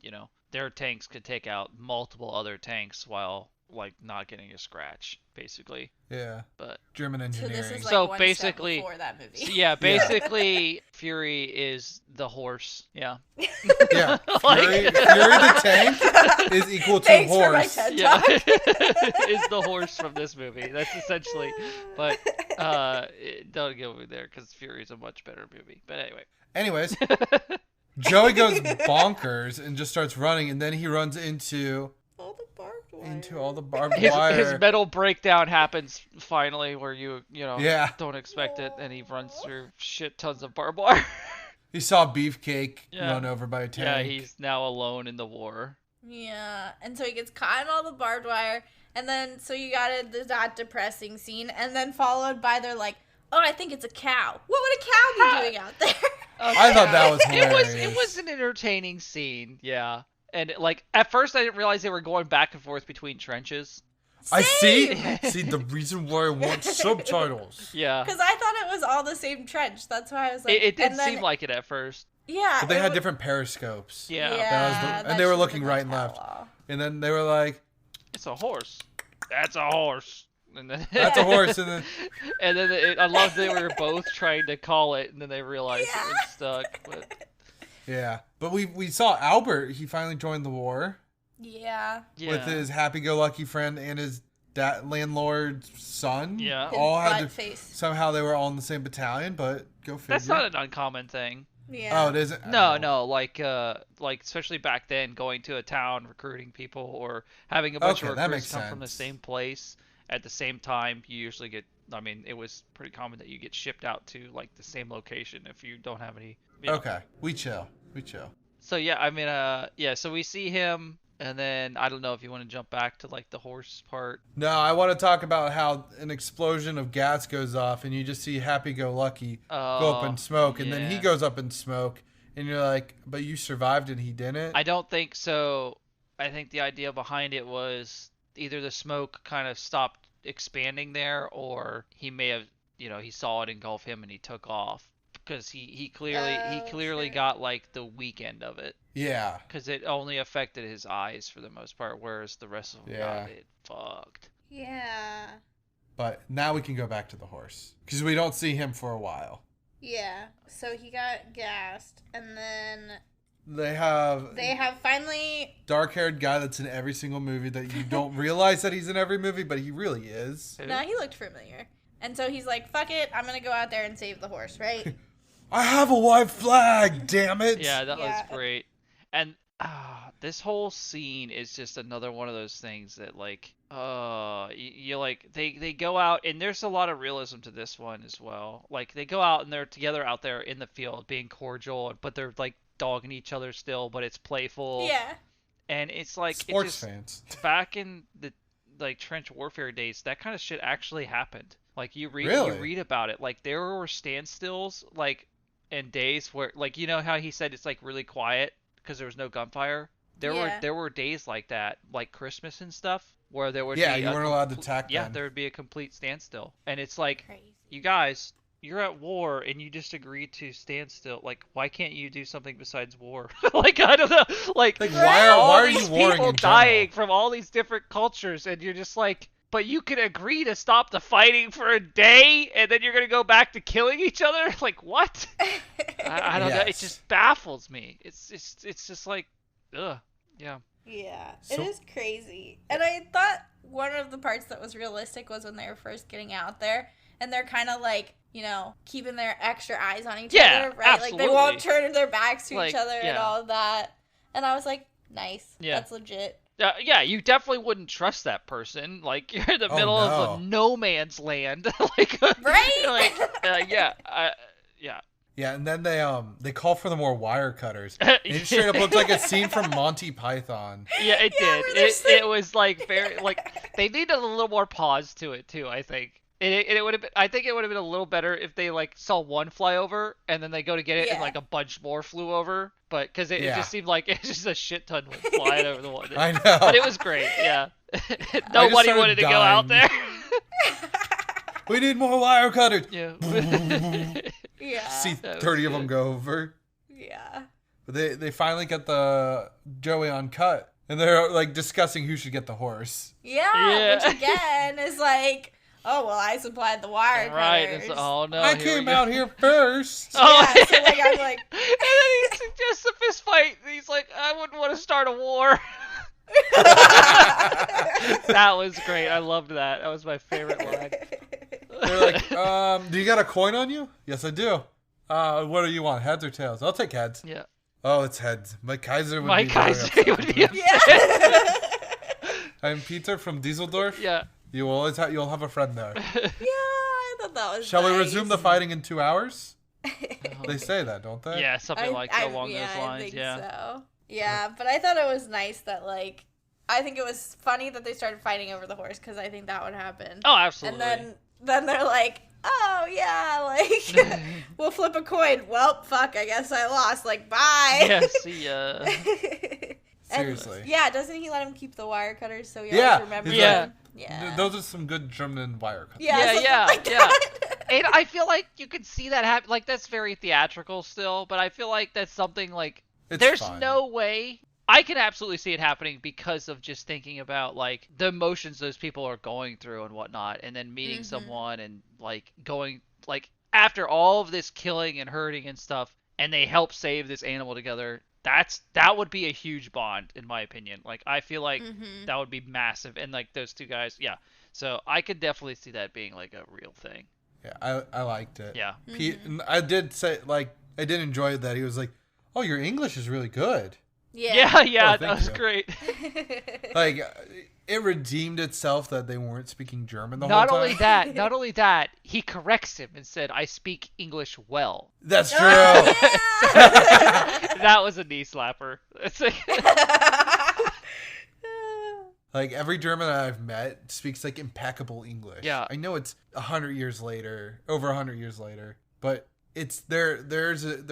their tanks could take out multiple other tanks while like not getting a scratch, basically. Yeah. But German So engineering. this is like So one basically- step before that movie. so, yeah, basically Fury is the horse. Yeah. Yeah. Like- Fury the tank is equal to Thanks for my horse. TED Yeah, Talk. is the horse from this movie. That's essentially. But don't go over there because Fury's a much better movie. But anyway. Anyways, Joey goes bonkers and just starts running, and then he runs into all the barbed wire. all the barbed His wire. metal breakdown happens finally where you Yeah. don't expect it, and he runs through shit tons of barbed wire. He saw Beefcake Yeah. run over by a tank. Yeah, he's now alone in the war. Yeah, and so he gets caught in all the barbed wire, and then so you got that depressing scene, and then followed by they're like, "Oh, I think it's a cow. What would a cow be doing out there?" I thought that was It hilarious. was an entertaining scene, yeah. And like at first I didn't realize they were going back and forth between trenches. I see. Same! See the reason why I want subtitles. Yeah. Because I thought it was all the same trench. That's why I was like, It did and then- seem like it at first. yeah. But they it had wa- different periscopes. Yeah. That was the- that and they were should've looking been right the and left. catalog. And then they were like, It's a horse. That's a horse. And then "That's a horse." And then and then I love they were both trying to call it, and then they realized it was stuck. But yeah, but we saw Albert. He finally joined the war Yeah. yeah, with his happy-go-lucky friend and his landlord's son. Yeah. His all had butt to, face. somehow they were all in the same battalion. But go figure. that's not an uncommon thing. Yeah. Oh, it isn't. No, like especially back then, going to a town, recruiting people, or having a bunch Okay, of that recruits makes come from the sense. same place at the same time. You usually get. I mean, it was pretty common that you get shipped out to like the same location if you don't have any. Okay, we chill. So yeah, I mean, yeah. So we see him, and then I don't know if you want to jump back to like the horse part. No, I want to talk about how an explosion of gas goes off, and you just see Happy-Go-Lucky go up in smoke, and then he yeah. goes up in smoke, and you're like, "But you survived, and he didn't." I don't think so. I think the idea behind it was either the smoke kind of stopped expanding there, or he may have, he saw it engulf him and he took off because he clearly sure. got like the weak end of it Yeah. because it only affected his eyes for the most part, whereas the rest of him Yeah. got it fucked. Yeah. But now we can go back to the horse because we don't see him for a while. Yeah. So he got gassed, and then They have they have finally. dark-haired guy that's in every single movie that you don't realize that he's in every movie, but he really is. Who? No, he looked familiar. And so he's like, "Fuck it, I'm gonna go out there and save the horse." Right? I have a white flag, damn it! Yeah, that Yeah. was great. And this whole scene is just another one of those things that like you like they go out, and there's a lot of realism to this one as well. Like they go out and they're together out there in the field being cordial, but they're like dogging each other still, but it's playful. Yeah. And it's like Sports fans. Back in the like trench warfare days, that kind of shit actually happened. Like you read about it. Like there were standstills like and days where like you know how he said it's like really quiet because there was no gunfire. There were days like that, like Christmas and stuff, where there would be you weren't allowed to attack. Yeah, there would be a complete standstill, and it's like, Crazy. you guys, you're at war and you just agreed to stand still. Like, why can't you do something besides war? Like, I don't know. Like why are you these warring people in dying general? from all these different cultures, and you're just like, but you can agree to stop the fighting for a day, and then you're gonna go back to killing each other? Like, what? I don't know. It just baffles me. It's just like, ugh, yeah. Yeah, So- it is crazy. And I thought one of the parts that was realistic was when they were first getting out there, and they're kind of like, you know, keeping their extra eyes on each other, right? Absolutely. Like they won't turn their backs to Like, each other and all of that. And I was like, nice. Yeah. That's legit. Yeah, you definitely wouldn't trust that person. Like you're in the middle no. of a no man's land. Like, Right? like, yeah. Yeah, and then they call for the more wire cutters. And it straight up looked like a scene from Monty Python. Yeah, it Yeah, did. where there's It was like very like they needed a little more pause to it too. I think. It would have been. I think it would have been a little better if they like saw one fly over and then they go to get it and Yeah. like a bunch more flew over. But because it Yeah. just seemed like it's just a shit ton went flying over the one. I know. But it was great. Yeah. Nobody started wanted to go out dying. there. We need more wire cutters. Yeah. Yeah. See That was 30 of them good. go over. Yeah. But they finally get the Joey on cut. And they're like discussing who should get the horse. Yeah, which again is like, oh, well, I supplied the wire Right. cutters. It's, oh no. I here we came go. out here first. Oh, Yeah, so like I'm like, and then he suggests a fist fight. And he's like, I wouldn't want to start a war. That was great. I loved that. That was my favorite line. They're like, do you got a coin on you? Yes, I do. What do you want, heads or tails? I'll take heads. Yeah. Oh, it's heads. Mike Kaiser would Mike be very Kaiser upset would with be me. yeah. I'm Peter from Dieseldorf. Yeah. You will always you'll have a friend there. Yeah, I thought that was Shall we nice. resume the fighting in 2 hours? They say that, don't they? Yeah, something like along those I lines. think Yeah. so. Yeah, but I thought it was nice that, like, I think it was funny that they started fighting over the horse because I think that would happen. Oh, absolutely. And then they're like, oh, yeah, like, we'll flip a coin. Well, fuck, I guess I lost. Like, bye. Yeah. See ya. Seriously. Yeah, doesn't he let him keep the wire cutters so he Yeah, always remembers he's them? like, Yeah. Those are some good German wire cutters. Yeah, something yeah, like yeah. that. And I feel like you could see that happen. Like that's very theatrical still, but I feel like that's something like It's there's fine. no way. I can absolutely see it happening because of just thinking about like the emotions those people are going through and whatnot, and then meeting someone and like going like after all of this killing and hurting and stuff, and they help save this animal together. That would be a huge bond in my opinion. Like I feel like that would be massive, and like those two guys, yeah. So I could definitely see that being like a real thing. Yeah, I liked it. Yeah. And I did say, like, I did enjoy that. He was like, oh, your English is really good. Yeah, Oh, that thank was you. great. Like, it redeemed itself that they weren't speaking German the Not whole only time. that, he corrects him and said, "I speak English well." That's true. Oh, yeah. That was a knee slapper. It's like, Like, every German I've met speaks, like, impeccable English. Yeah. I know it's 100 years later, over 100 years later, but it's their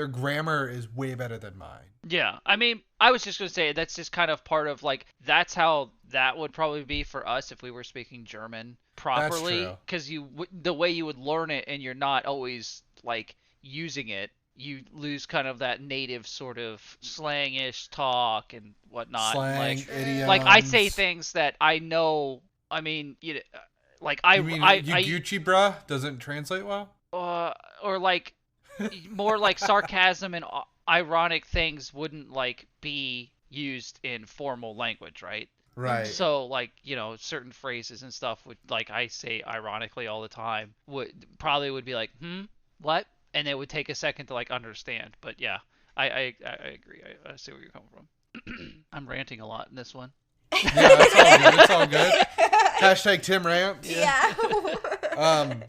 grammar is way better than mine. yeah. I mean, I was just gonna say that's just kind of part of like that's how that would probably be for us if we were speaking German properly, true. because the way you would learn it and you're not always like using it. You lose kind of that native sort of slangish talk and whatnot. Slang, like, idioms. like I say things that I know. I mean, you know, like You mean Gucci bruh doesn't translate well? or like more like sarcasm and ironic things wouldn't like be used in formal language, right? Right. So like, you know, certain phrases and stuff would like I say ironically all the time would be like, what? And it would take a second to like understand. But yeah, I agree. I see where you're coming from. I'm ranting a lot in this one. Yeah, it's all good. It's all good. Hashtag Tim Rants. Yeah. Um,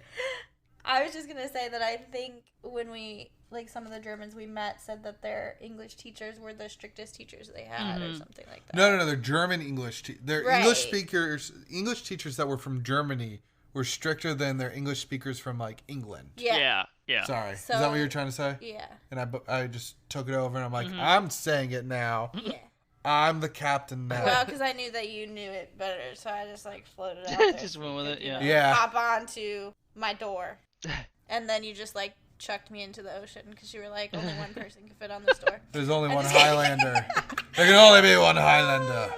I was just gonna say that I think when we like some of the Germans we met said that their English teachers were the strictest teachers they had or something like that. No, they're German English. They're Right. English speakers. English teachers that were from Germany were stricter than their English speakers from like England. Yeah. Sorry, So- is that what you're trying to say? Yeah. And I just took it over and I'm like, I'm saying it now. Yeah. I'm the captain now. Well, because I knew that you knew it better, so I just like floated out there. Just so went we with could, it, you yeah. know, Yeah. hop onto my door. And then you just like chucked me into the ocean because you were like, only one person can fit on this door. There's only I one just- Highlander. There can only be one Highlander.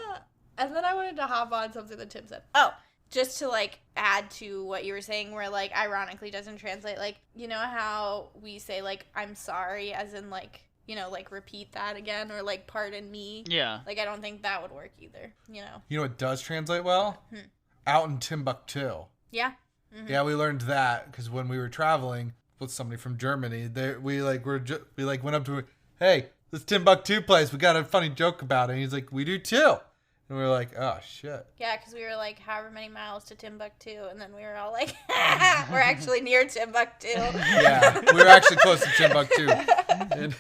And then I wanted to hop on something that Tim said. Oh, just to like add to what you were saying, where like ironically doesn't translate. Like, you know how we say like I'm sorry, as in like, you know, like repeat that again, or like pardon me. Yeah. Like I don't think that would work either. You know. You know what does translate well? Out in Timbuktu. Yeah. Yeah, we learned that because when we were traveling with somebody from Germany, we went up to him, hey, this Timbuktu place, we got a funny joke about it. And he's like, we do too. And we were like, oh shit. Yeah, because we were like, however many miles to Timbuktu, and then we were all like, we're actually near Timbuktu. Yeah, we were actually close to Timbuktu. And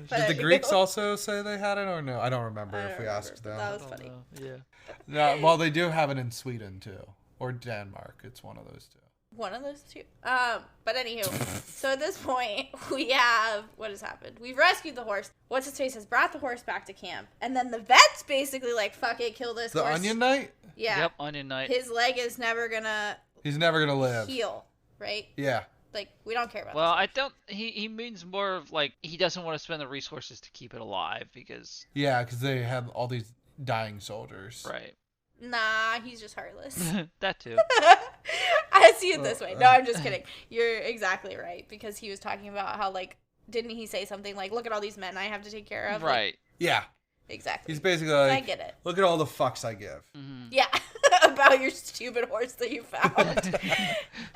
But did the Greeks also say they had it or no? I don't remember I if don't we remember, asked but them. that was funny. Yeah. No, well, they do have it in Sweden too, or Denmark. It's one of those two. One of those two. But anywho, so at this point, we have, what has happened? We've rescued the horse. What's-his-face has brought the horse back to camp. And then the vet's basically like, fuck it, kill this The horse. Onion Knight? Yeah. Yep, Onion Knight. His leg is never gonna He's never gonna live. heal, right? Yeah. Like, we don't care about Well, this. I don't. He means more of like he doesn't want to spend the resources to keep it alive because. Yeah, because they have all these dying soldiers. Right. Nah, he's just heartless. That too. I see it this way. No, I'm just kidding. You're exactly right, because he was talking about how, like, didn't he say something like, look at all these men I have to take care of? Like, Right. Yeah. exactly. He's basically So I like, get it. look at all the fucks I give. Yeah, about your stupid horse that you found.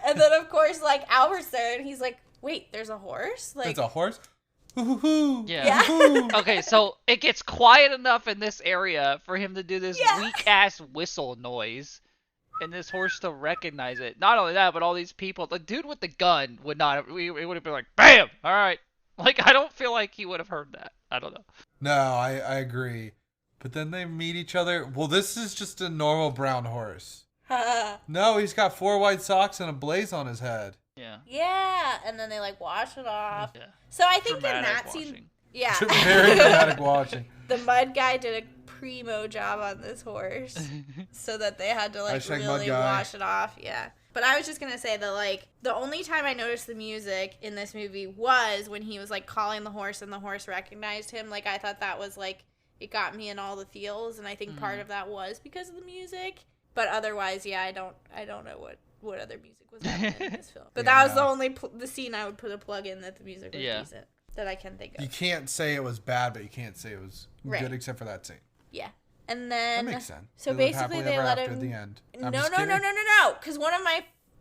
And then, of course, like, Albert's there, and he's like, wait, there's a horse? Like, It's a horse? Hoo-hoo-hoo. Yeah. Hoo-hoo. Okay, so it gets quiet enough in this area for him to do this Yeah. weak ass whistle noise, and this horse to recognize it. Not only that, but all these people. The dude with the gun would not have. It would have been like, bam! All right. Like, I don't feel like he would have heard that. I don't know. No, I agree. But then they meet each other. Well, this is just a normal brown horse. No, he's got 4 white socks and a blaze on his head. Yeah. yeah, and then they, like, wash it off. Yeah. So I think in Dramatic that washing. scene, yeah, Very dramatic watching. the mud guy did a primo job on this horse, so that they had to like Hashtag mud really guy. wash it off. Yeah. But I was just gonna say that like the only time I noticed the music in this movie was when he was like calling the horse and the horse recognized him. Like I thought that was like it got me in all the feels, and I think part of that was because of the music. But otherwise, yeah, I don't know what other music was happening in this film. But Yeah, that was the no. only the scene I would put a plug in that the music was Yeah. decent that I can think of. You can't say it was bad, but you can't say it was Right. good except for that scene. Yeah. And That then makes sense. So They live basically happily they ever let after him at the end. No, I'm no, just no, no, kidding. no, because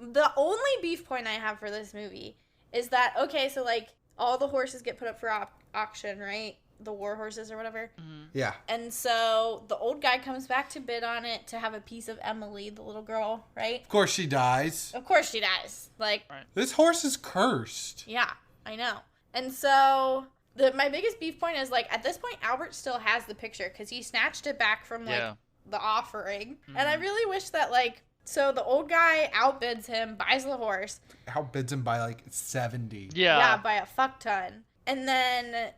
the only beef point I have for this movie is that okay, so like all the horses get put up for auction, right? The war horses or whatever. Yeah. And so the old guy comes back to bid on it to have a piece of Emily, the little girl, right? Of course she dies. Of course she does. Like, This horse is cursed. yeah, I know. And so my biggest beef point is like at this point Albert still has the picture because he snatched it back from like Yeah. the offering, and I really wish that like so the old guy outbids him, buys the horse, Outbids him by like 70. Yeah. by a fuck ton, and then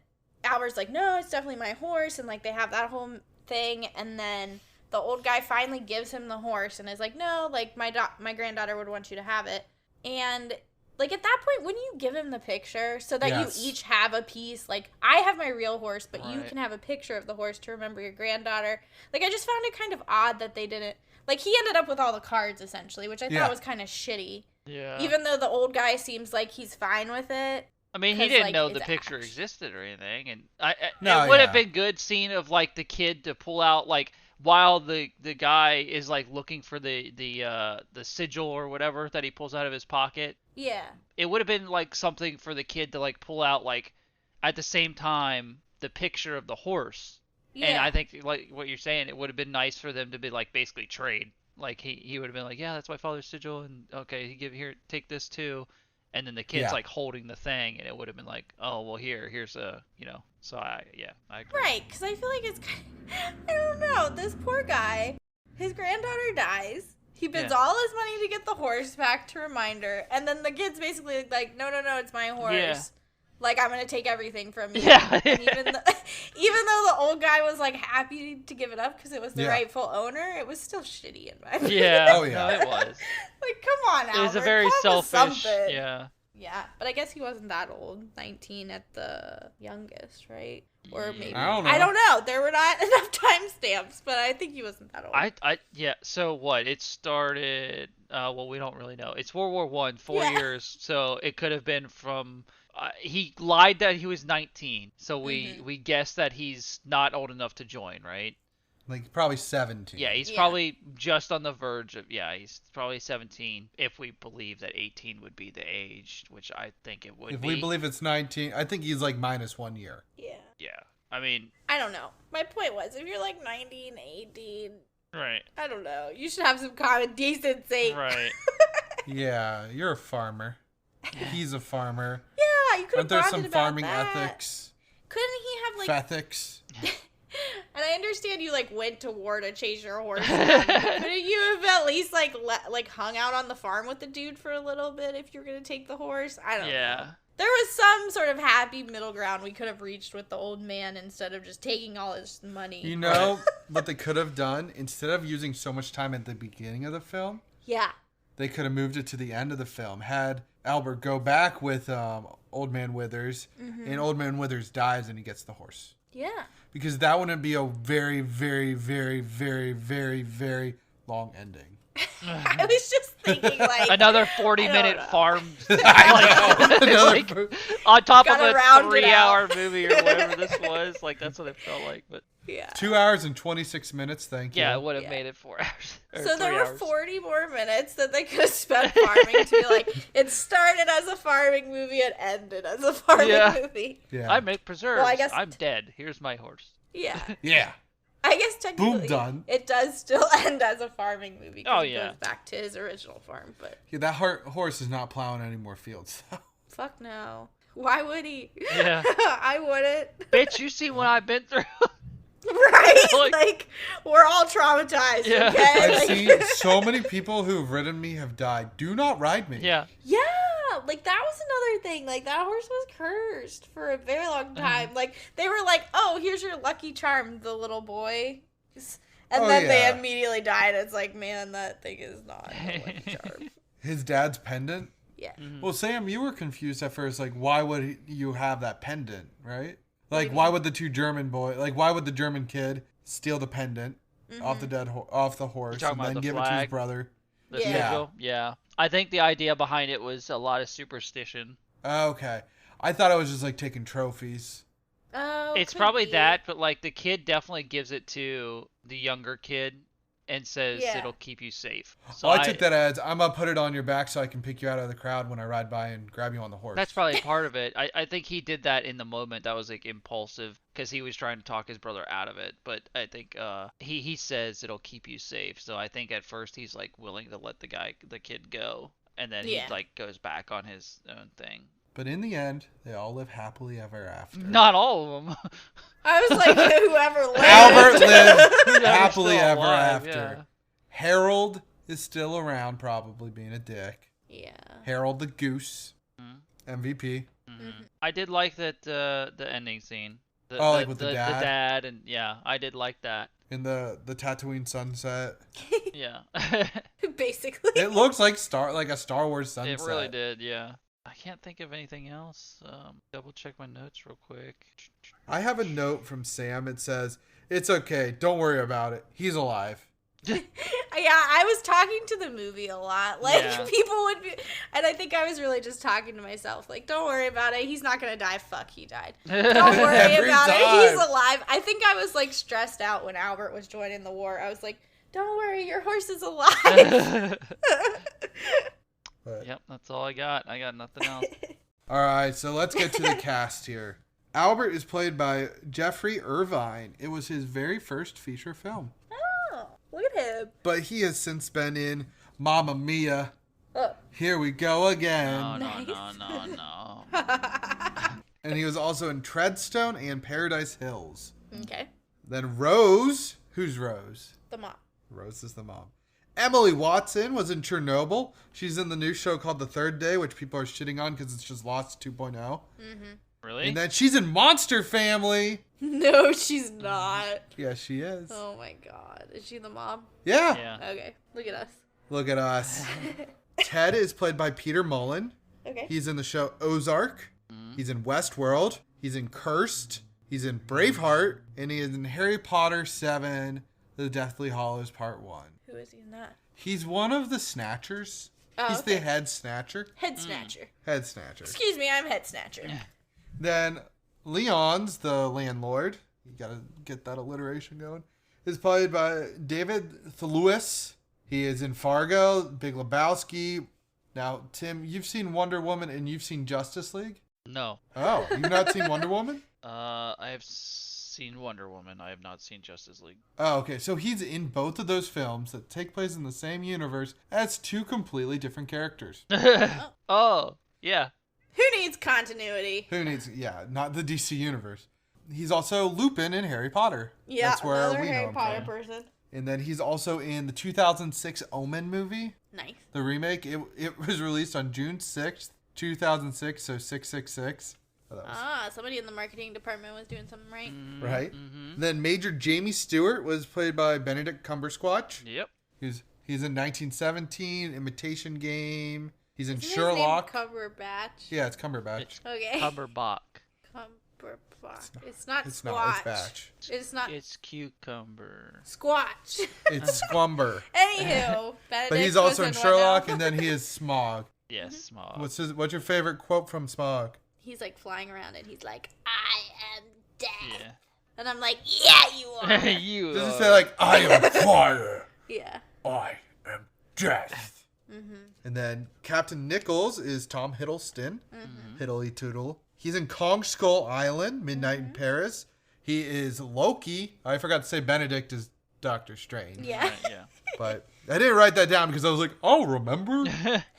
Albert's like, no, it's definitely my horse, and like they have that whole thing, and then the old guy finally gives him the horse and is like, no, like my granddaughter would want you to have it, and like at that point, wouldn't you give him the picture so that Yes. you each have a piece? Like I have my real horse, but you Right. can have a picture of the horse to remember your granddaughter. Like I just found it kind of odd that they didn't. Like he ended up with all the cards essentially, which I Yeah. thought was kind of shitty. Yeah. Even though the old guy seems like he's fine with it. I mean, he 'cause, didn't like, know it's the picture act. existed or anything, and No, it would have yeah. been good scene of like the kid to pull out like while the guy is like looking for the sigil or whatever that he pulls out of his pocket. Yeah. It would have been like something for the kid to like pull out like at the same time the picture of the horse. Yeah. And I think like what you're saying, it would have been nice for them to be like basically trade. Like he would have been like, yeah, that's my father's sigil, and okay, here, take this too. and then the kid's Yeah. like holding the thing, and it would have been like, oh well, here's a, So I agree. Right, because I feel like it's kind of, I don't know, this poor guy, his granddaughter dies. He bids all his money to get the horse back to remind her, and then the kid's basically like, no, it's my horse. Yeah. Like, I'm going to take everything from you. Yeah. And even though the old guy was, like, happy to give it up because it was the rightful owner, it was still shitty in my opinion. Yeah. Oh, yeah. No, it was. Like, come on, Albert. It was a very come up with selfish. something. Yeah. Yeah, but I guess he wasn't that old. 19 at the youngest, right? Or maybe. I don't know. There were not enough timestamps, but I think he wasn't that old. Yeah. So what? It started. Well, we don't really know. It's World War One, 4 years. So it could have been from. He lied that he was 19. So we guess that he's not old enough to join, right? Like probably 17. Yeah, he's probably just on the verge of. Yeah, he's probably 17. If we believe that 18 would be the age, which I think it would be. If we believe it's 19, I think he's like minus 1 year. Yeah. Yeah. I mean. I don't know. My point was, if you're like 19, 18. Right. I don't know. You should have some common decency. Right. Yeah, you're a farmer. He's a farmer. Yeah, you could have Aren't there bonded some about farming that. ethics? Couldn't he have like Ethics? And I understand you like went to war to chase your horse down, but couldn't you have at least like hung out on the farm with the dude for a little bit if you were gonna take the horse? I don't know. There was some sort of happy middle ground we could have reached with the old man instead of just taking all his money. You know what they could have done? Instead of using so much time at the beginning of the film, Yeah. they could have moved it to the end of the film. Had Albert go back with Old Man Withers, and Old Man Withers dies and he gets the horse. Yeah. Because that wouldn't be a very, very, very, very, very, very long ending. I was just thinking like another 40-minute farm. I know. Like, on top of Gotta a round it 3-hour movie or whatever this was. Like, that's what it felt like. But yeah. 2 hours and 26 minutes, thank you. yeah, it would have made it 4 hours. So there were 40 more minutes that they could have spent farming to be like, it started as a farming movie, it ended as a farming movie. Yeah. I make preserves. Well, I guess I'm dead. Here's my horse. Yeah. Yeah. I guess technically Boom, done. it does still end as a farming movie. 'Cause he goes back to his original farm, but Yeah, that horse is not plowing any more fields. fuck no. Why would he? Yeah. I wouldn't. Bitch, you see what I've been through? Right? Like, we're all traumatized, Yeah. okay? I've Like, seen so many people who've ridden me have died. Do not ride me. Yeah. yeah, like that was another thing. Like that horse was cursed for a very long time. Like they were like, "Oh, here's your lucky charm, the little boy," and then they immediately died. It's like, man, that thing is not a lucky charm. His dad's pendant? Yeah. Well, Sam, you were confused at first. Like, why would you have that pendant, right? Like, why would the why would the German kid steal the pendant off the horse and then give it to his brother? The sigil? Yeah. I think the idea behind it was a lot of superstition. Okay. I thought it was just like taking trophies. Oh, It's probably that, but like the kid definitely gives it to the younger kid and says it'll keep you safe. So I took that as, I'm going to put it on your back so I can pick you out of the crowd when I ride by and grab you on the horse. That's probably part of it. I think he did that in the moment. That was like impulsive because he was trying to talk his brother out of it. But I think he says it'll keep you safe. So I think at first he's like willing to let the kid go. And then he like goes back on his own thing. But in the end, they all live happily ever after. Not all of them. I was like, whoever lived. Albert lived happily ever alive, after. yeah. Harold is still around, probably being a dick. Yeah. Harold the goose, MVP. I did like that the ending scene. With the dad? The dad, and I did like that. In the Tatooine sunset. Yeah. Basically. It looks like a Star Wars sunset. It really did, yeah. I can't think of anything else. Double check my notes real quick. I have a note from Sam. It says, "It's okay. Don't worry about it. He's alive." Yeah, I was talking to the movie a lot. Like, people would be... And I think I was really just talking to myself. Like, don't worry about it. He's not going to die. Fuck, he died. Don't worry Every about time. it. He's alive. I think I was, like, stressed out when Albert was joining the war. I was like, don't worry. Your horse is alive. But, Yep, that's all I got. I got nothing else. all right, so let's get to the cast here. Albert is played by Jeffrey Irvine. It was his very first feature film. Oh, look at him. But he has since been in Mamma Mia. Oh. Here we go again. No, Nice. no. And he was also in Treadstone and Paradise Hills. Okay. Then Rose. Who's Rose? The mom. Rose is the mom. Emily Watson was in Chernobyl. She's in the new show called The Third Day, which people are shitting on because it's just Lost 2.0. Mm-hmm. Really? And then she's in Monster Family. No, she's not. Yeah, she is. Oh my god. Is she the mom? Yeah. Yeah. Okay. Look at us. Look at us. Ted is played by Peter Mullen. Okay. He's in the show Ozark. He's in Westworld. He's in Cursed. He's in Braveheart. And he is in Harry Potter 7, The Deathly Hallows Part 1. Who is he in that? He's one of the Snatchers. Oh, He's okay. the head snatcher. Head snatcher. Head snatcher. Excuse me, I'm head snatcher. Then Leon's the landlord. You gotta get that alliteration going. Is played by David Thewlis. He is in Fargo, Big Lebowski. Now, Tim, you've seen Wonder Woman and you've seen Justice League? No. Oh, you've not seen Wonder Woman? I have seen Wonder Woman. I have not seen Justice League. Oh, okay. So he's in both of those films that take place in the same universe as two completely different characters. Oh, yeah. Who needs continuity? Who needs, not the DC universe. He's also Lupin in Harry Potter. Yeah, That's where another we know Harry him Potter from. person. And then he's also in the 2006 Omen movie, Nice. the remake. It was released on June 6th, 2006, so 666. Oh, that was Somebody in the marketing department was doing something right. right. Mm-hmm. Then Major Jamie Stewart was played by Benedict Cumbersquatch. Yep. He's in 1917, Imitation Game. He's in Isn't Sherlock. His name Cumberbatch? Yeah, it's Cumberbatch. It's Okay. Cumberbatch. Cumberbatch. It's not It's Squatch. not. It's Batch. It's not It's cucumber. Squatch. It's Squumber. Anywho, But Benedict he's also was in one Sherlock, of- and then he is Smog. Yes, small. What's your favorite quote from Smog? He's like flying around and he's like, "I am dead," Yeah. and I'm like, "Yeah, you are." You. Does he say like, "I am fire, Yeah. I am death"? Mm-hmm. And then Captain Nichols is Tom Hiddleston. Hiddly Toodle. He's in Kong Skull Island, Midnight in Paris. He is Loki. I forgot to say Benedict is Doctor Strange. Yeah. Right, yeah. But I didn't write that down because I was like, oh, remember?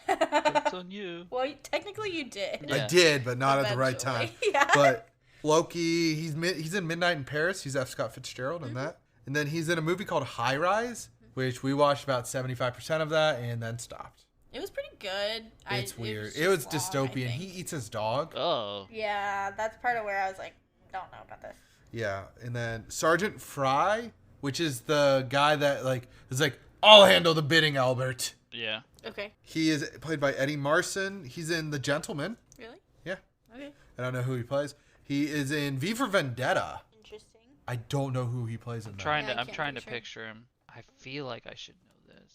That's on you. Well, technically you did. Yeah. I did, but not at the right time. Eventually. Yeah. But Loki, he's in Midnight in Paris. He's F. Scott Fitzgerald in that. And then he's in a movie called High Rise, which we watched about 75% of that and then stopped. It was pretty good. It's weird. just It was long, I dystopian. think. He eats his dog. Oh. Yeah, that's part of where I was like, don't know about this. Yeah. And then Sergeant Fry, which is the guy that is like, I'll handle the bidding, Albert. Yeah. Okay. He is played by Eddie Marson. He's in The Gentleman. Really? Yeah. Okay. I don't know who he plays. He is in V for Vendetta. Interesting. I don't know who he plays in that. Yeah, I I'm can't trying to picture. picture him. I feel like I should know this.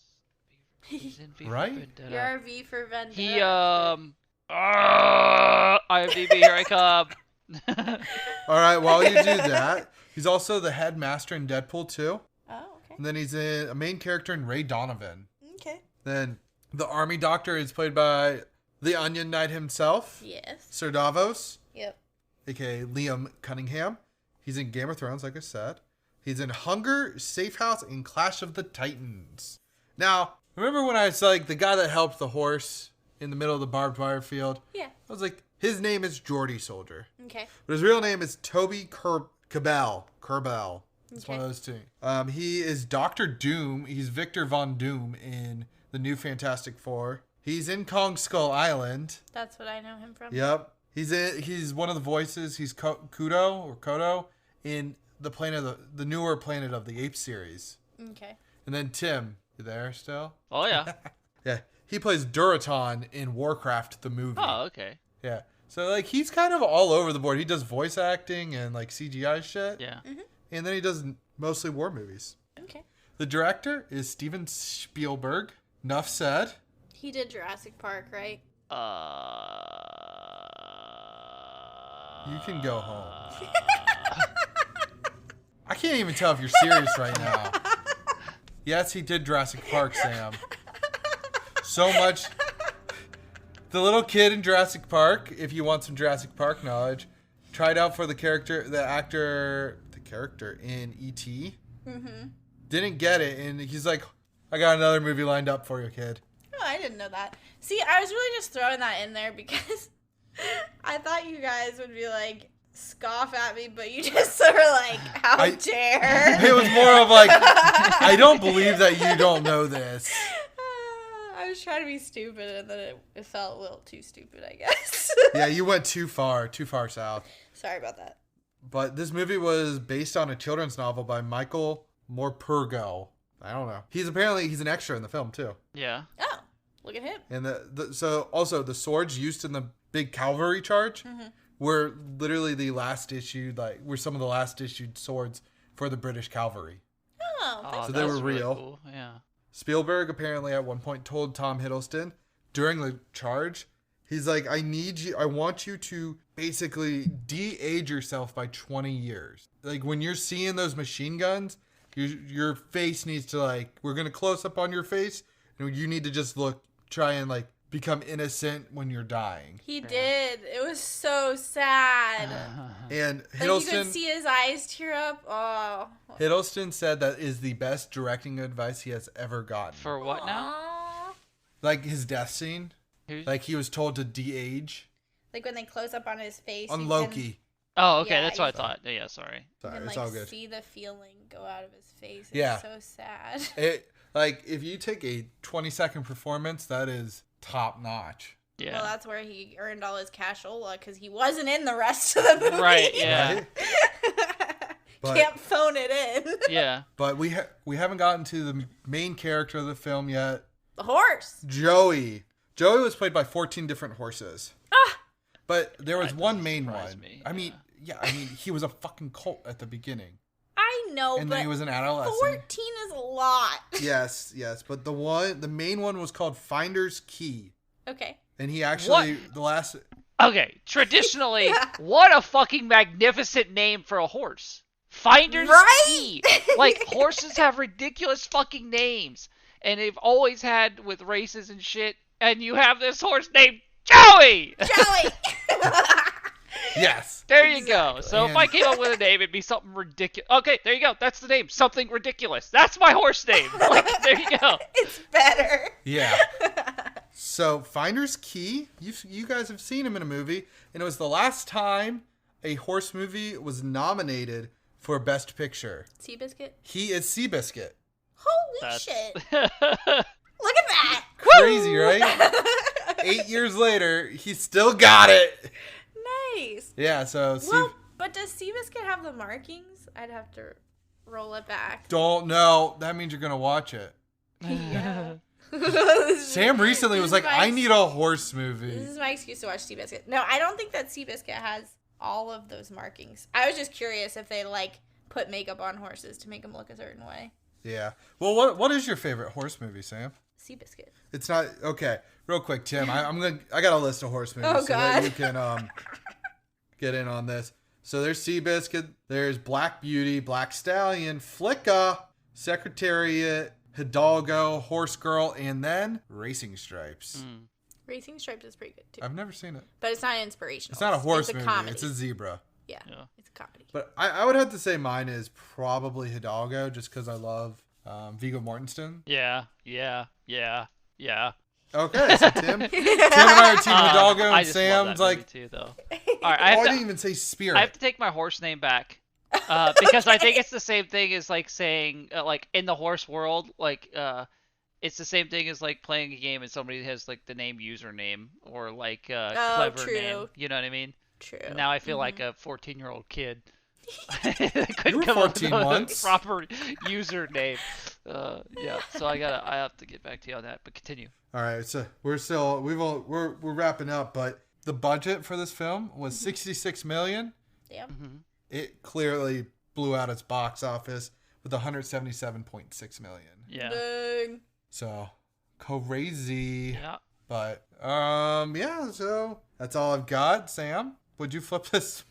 He's in V for Right? Vendetta. You're a V for Vendetta. He IMDb, here I come. All right, while you do that, he's also the headmaster in Deadpool 2. Oh, okay. And then he's a main character in Ray Donovan. Okay. Then the army doctor is played by the Onion Knight himself, Yes. Sir Davos, Yep. aka Liam Cunningham. He's in Game of Thrones, like I said. He's in Hunger, Safe House, and Clash of the Titans. Now, remember when I was like the guy that helped the horse in the middle of the barbed wire field? Yeah. I was like, his name is Geordie Soldier. Okay. But his real name is Toby Kerbel. It's one of Okay. those two. He is Dr. Doom. He's Victor Von Doom in the new Fantastic Four. He's in Kong Skull Island. That's what I know him from. Yep. He's one of the voices. He's Kodo in the newer Planet of the Apes series. Okay. And then Tim, you there still? Oh yeah. Yeah. He plays Duraton in Warcraft the movie. Oh okay. Yeah. So he's kind of all over the board. He does voice acting and CGI shit. Yeah. And then he does mostly war movies. Okay. The director is Steven Spielberg. Nuff said. He did Jurassic Park, right? You can go home. I can't even tell if you're serious right now. Yes, he did Jurassic Park, Sam. So much. The little kid in Jurassic Park, if you want some Jurassic Park knowledge, tried out for the character in E.T. Mm-hmm. Didn't get it, and he's like, I got another movie lined up for you, kid. Oh, I didn't know that. See, I was really just throwing that in there because I thought you guys would be like, scoff at me, but you just sort of like, how dare. It was more of like, I don't believe that you don't know this. I was trying to be stupid, and then it felt a little too stupid, I guess. Yeah, you went too far south. Sorry about that. But this movie was based on a children's novel by Michael Morpurgo. I don't know. He's an extra in the film too. Yeah. Oh, look at him. And so also the swords used in the big cavalry charge were literally were some of the last issued swords for the British cavalry. Oh, so they were really real. Cool. Yeah. Spielberg apparently at one point told Tom Hiddleston during the charge, he's like, I want you to basically de-age yourself by 20 years. Like when you're seeing those machine guns, your face needs to we're going to close up on your face and you need to just try and become innocent when you're dying. He did. It was so sad. And Hiddleston, you could see his eyes tear up. Oh. Hiddleston said that is the best directing advice he has ever gotten. For what now? Like his death scene. Like he was told to de-age. Like when they close up on his face. On Loki. Oh, okay. That's what I thought. Yeah, sorry. Sorry, it's all good. See the feeling go out of his face. It's yeah. so sad. If you take a 20-second performance, that is top notch. Yeah. Well, that's where he earned all his cashola because he wasn't in the rest of the movie. Right. Yeah. Right? Can't phone it in. Yeah. But we haven't gotten to the main character of the film yet. The horse. Joey. Joey was played by 14 different horses. Ah. But there was one main one. Me. I mean, he was a fucking colt at the beginning. I know, and but then he was an adolescent. 14 is a lot. Yes. But the main one was called Finder's Key. Okay. And he actually, Okay, traditionally, what a fucking magnificent name for a horse. Finder's Key. Like, horses have ridiculous fucking names. And they've always had with races and shit. And you have this horse named Joey! Joey! Yes. There you go. So if I came up with a name, it'd be something ridiculous. Okay, there you go. That's the name. Something ridiculous. That's my horse name. Like, there you go. It's better. Yeah. So Finder's Key, you guys have seen him in a movie, and it was the last time a horse movie was nominated for Best Picture. Seabiscuit? He is Seabiscuit. Holy shit. Look at that. Crazy, right? 8 years later, he still got it. Nice. Yeah, so... but does Seabiscuit have the markings? I'd have to roll it back. Don't know. That means you're going to watch it. Yeah. Sam recently was like, I need a horse movie. This is my excuse to watch Seabiscuit. No, I don't think that Seabiscuit has all of those markings. I was just curious if they put makeup on horses to make them look a certain way. Yeah. Well, what is your favorite horse movie, Sam? Seabiscuit. It's not okay. Real quick, Tim. I got a list of horse movies so that you can get in on this. So there's Seabiscuit. There's Black Beauty, Black Stallion, Flicka, Secretariat, Hidalgo, Horse Girl, and then Racing Stripes. Racing Stripes is pretty good too. I've never seen it. But it's not inspirational. It's not a horse movie. Comedy. It's a zebra. Yeah, it's a comedy. But I would have to say mine is probably Hidalgo, just because I love Viggo Mortensen. Yeah. Okay, so Tim and I are Team Hidalgo, and Sam's like, too, though. All right, I didn't even say Spirit. I have to take my horse name back because I think it's the same thing as saying in the horse world, it's the same thing as playing a game and somebody has the name username or clever name. You know what I mean? True. And now I feel like a 14-year-old kid. You were 14 once. Proper username. Yeah. So I have to get back to you on that. But continue. All right. So we're wrapping up, but the budget for this film was $66 million. Damn. Mm-hmm. It clearly blew out its box office with $177.6 million. Yeah. Dang. So crazy. Yeah. But yeah. So that's all I've got. Sam, would you flip this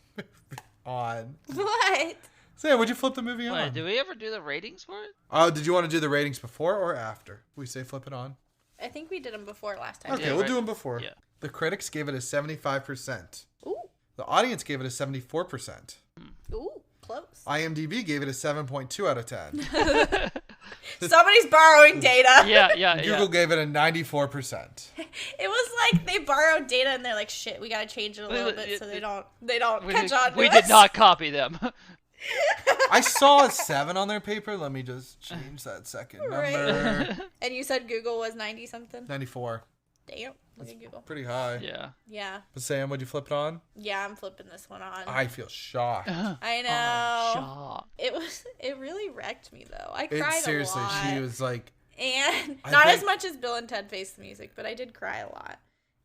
on? What? Sam, would you flip the movie on? Wait, did we ever do the ratings for it? Oh, did you want to do the ratings before or after? We say flip it on. I think we did them before last time. Okay, we'll do them before. Yeah. The critics gave it a 75%. Ooh. The audience gave it a 74%. Ooh, close. IMDb gave it a 7.2 out of 10. Somebody's borrowing data. Yeah. Google gave it a 94%. It was like they borrowed data and they're like, shit, we gotta change it a little bit so they don't catch on to We us. did not copy them. I saw a 7 on their paper. Let me just change that second number. Right. And you said Google was 90 something? 94. Damn. Look at Google. Pretty high. Yeah. But Sam, would you flip it on? Yeah, I'm flipping this one on. I feel shocked. I know. It really wrecked me though. I cried Seriously, a lot. she was like... And not as much as Bill and Ted Face the Music, but I did cry a lot.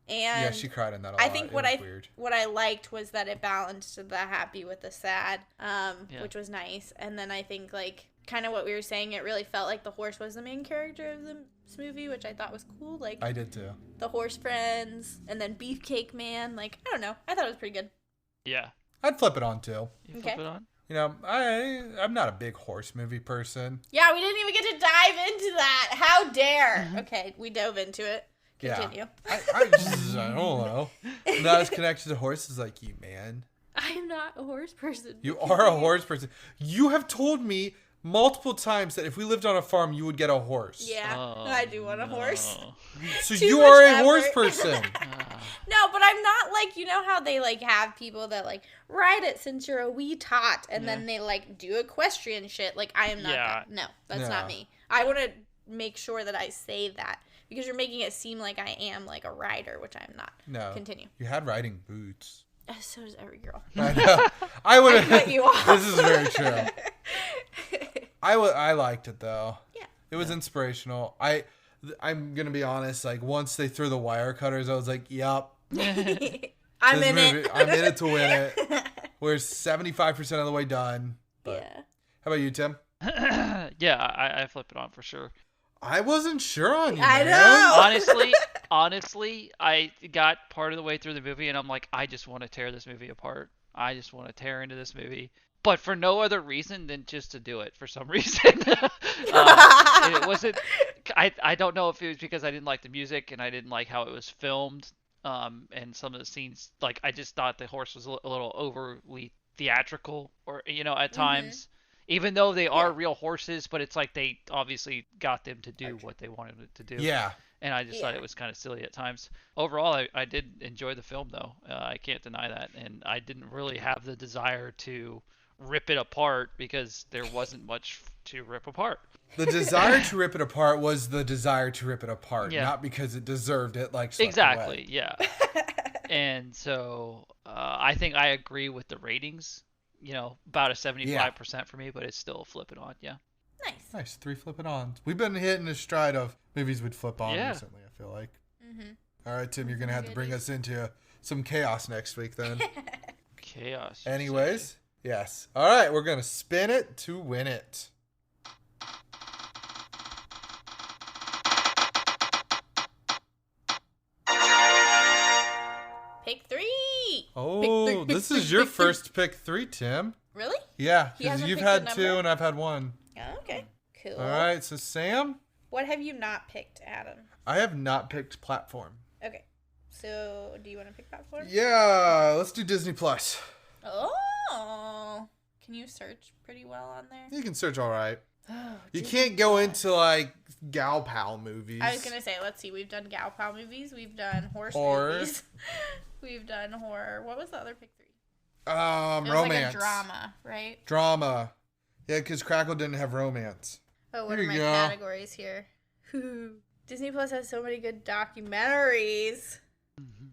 And yeah, she cried in that a lot. I think what I liked was that it balanced the happy with the sad, which was nice. And then I think like kind of what we were saying, it really felt like the horse was the main character of this movie, which I thought was cool. Like I did too. The horse friends, and then Beefcake Man. Like I don't know, I thought it was pretty good. Yeah. I'd flip it on too. You flip it on? You know, I'm not a big horse movie person. Yeah, we didn't even get to dive into that. How dare? Okay, we dove into it. Continue. Yeah. I don't know. I'm not as connected to horses like you, man. I'm not a horse person. You are a horse person. You have told me multiple times that if we lived on a farm, you would get a horse. Yeah, I do want a horse. So you are a horse person. No, but I'm not like, you know how they like have people that like ride it since you're a wee tot and then they like do equestrian shit. Like I am not that. No, that's not me. I want to make sure that I say that because you're making it seem like I am like a rider, which I'm not. No. Continue. You had riding boots. So does every girl. I know. I would have. Cut you off. This is very true. I liked it though. Yeah. It was inspirational. I'm gonna be honest. Like once they threw the wire cutters, I was like, "Yup, I'm in it. I'm in it to win it." We're 75% of the way done. But yeah. How about you, Tim? Yeah, I flip it on for sure. I wasn't sure on you. I man. know. Honestly, I got part of the way through the movie and I'm like, I just want to tear this movie apart. I just want to tear into this movie. But for no other reason than just to do it for some reason. It wasn't, I don't know if it was because I didn't like the music and I didn't like how it was filmed. And some of the scenes, like, I just thought the horse was a little overly theatrical or, at times. Even though they are real horses, but it's like they obviously got them to do what they wanted it to do. Yeah. And I just thought it was kind of silly at times. Overall, I did enjoy the film, though. I can't deny that. And I didn't really have the desire to rip it apart because there wasn't much to rip apart. The desire to rip it apart was the desire to rip it apart, Yeah. not because it deserved it. Like swept Exactly, away. yeah. And so I think I agree with the ratings. About a 75% for me, but it's still flip it on, yeah. Nice. 3 flip it on. We've been hitting a stride of movies we'd flip on recently, I feel like. All right, Tim, you're going to have to bring us into some chaos next week then. Chaos. Anyways, yes. All right, we're going to spin it to win it. Pick 3. Oh, this is your first pick 3, Tim. Really? Yeah, He because hasn't you've picked a had number? 2 and I've had 1. Oh, okay. Cool. All right, so Sam, What have you not picked, Adam? I have not picked platform. Okay. So, do you want to pick platform? Yeah, let's do Disney Plus. Oh. Can you search pretty well on there? You can search all right. Oh, You Disney can't go Plus. into like Gal Pal movies. I was going to say, let's see. We've done Gal Pal movies. We've done horse Horror. movies. We've done horror. What was the other pick 3? It was romance. like a drama, right? Drama. Yeah, because Crackle didn't have romance. Oh, what Here are my you go. categories here? Disney Plus has so many good documentaries.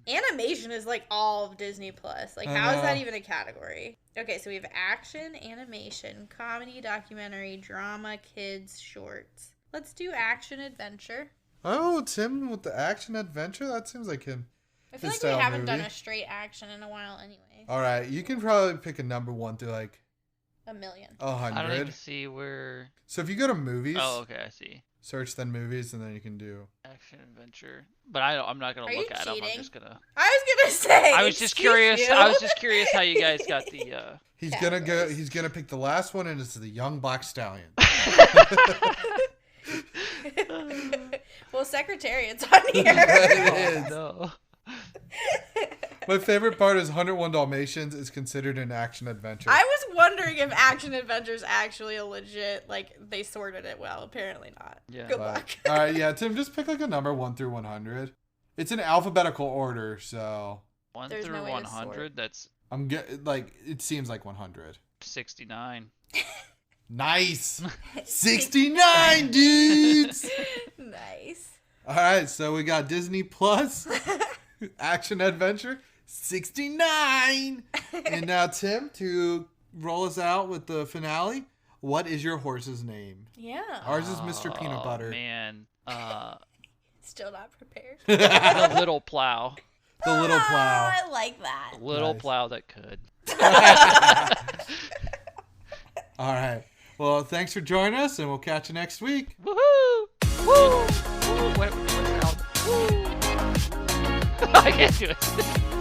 Animation is like all of Disney Plus. Like, how is that even a category? Okay, so we have action, animation, comedy, documentary, drama, kids, shorts. Let's do action adventure. Oh, Tim with the action adventure? That seems like him. I feel His like we style haven't done movie. a straight action in a while anyway. All right, you can probably pick a number 1 through like 1,000,000. 100. I don't even see where... So if you go to movies, Oh, okay, I see. search then movies, and then you can do. Action adventure. But I'm not going Are to you look at them. I'm cheating? just going to... I was gonna say. I was just excuse curious. you. I was just curious how you guys got the... He's gonna go. He's gonna pick the last one, and it's the Young Black Stallion. Well, Secretariat's on here. It is. No. My favorite part is 101 Dalmatians is considered an action adventure. I was wondering if Action Adventure's actually a legit, like, they sorted it well. Apparently not. Yeah. Good luck. All right, yeah, Tim, just pick like a number 1 through 100. It's in alphabetical order, so 1 There's through no way to sort. 100. That's it seems like 100. 69. Nice. 69 dudes. Nice. All right, so we got Disney Plus action adventure 69. And now Tim, to roll us out with the finale, what is your horse's name? Yeah. Ours is Mr. Peanut Butter. Man. Still not prepared. The little plow. The little plow. I like that. The little Nice. plow that could. All right. Well, thanks for joining us, and we'll catch you next week. Woohoo! Woo! Woo! What sound? Woo! I can't do it.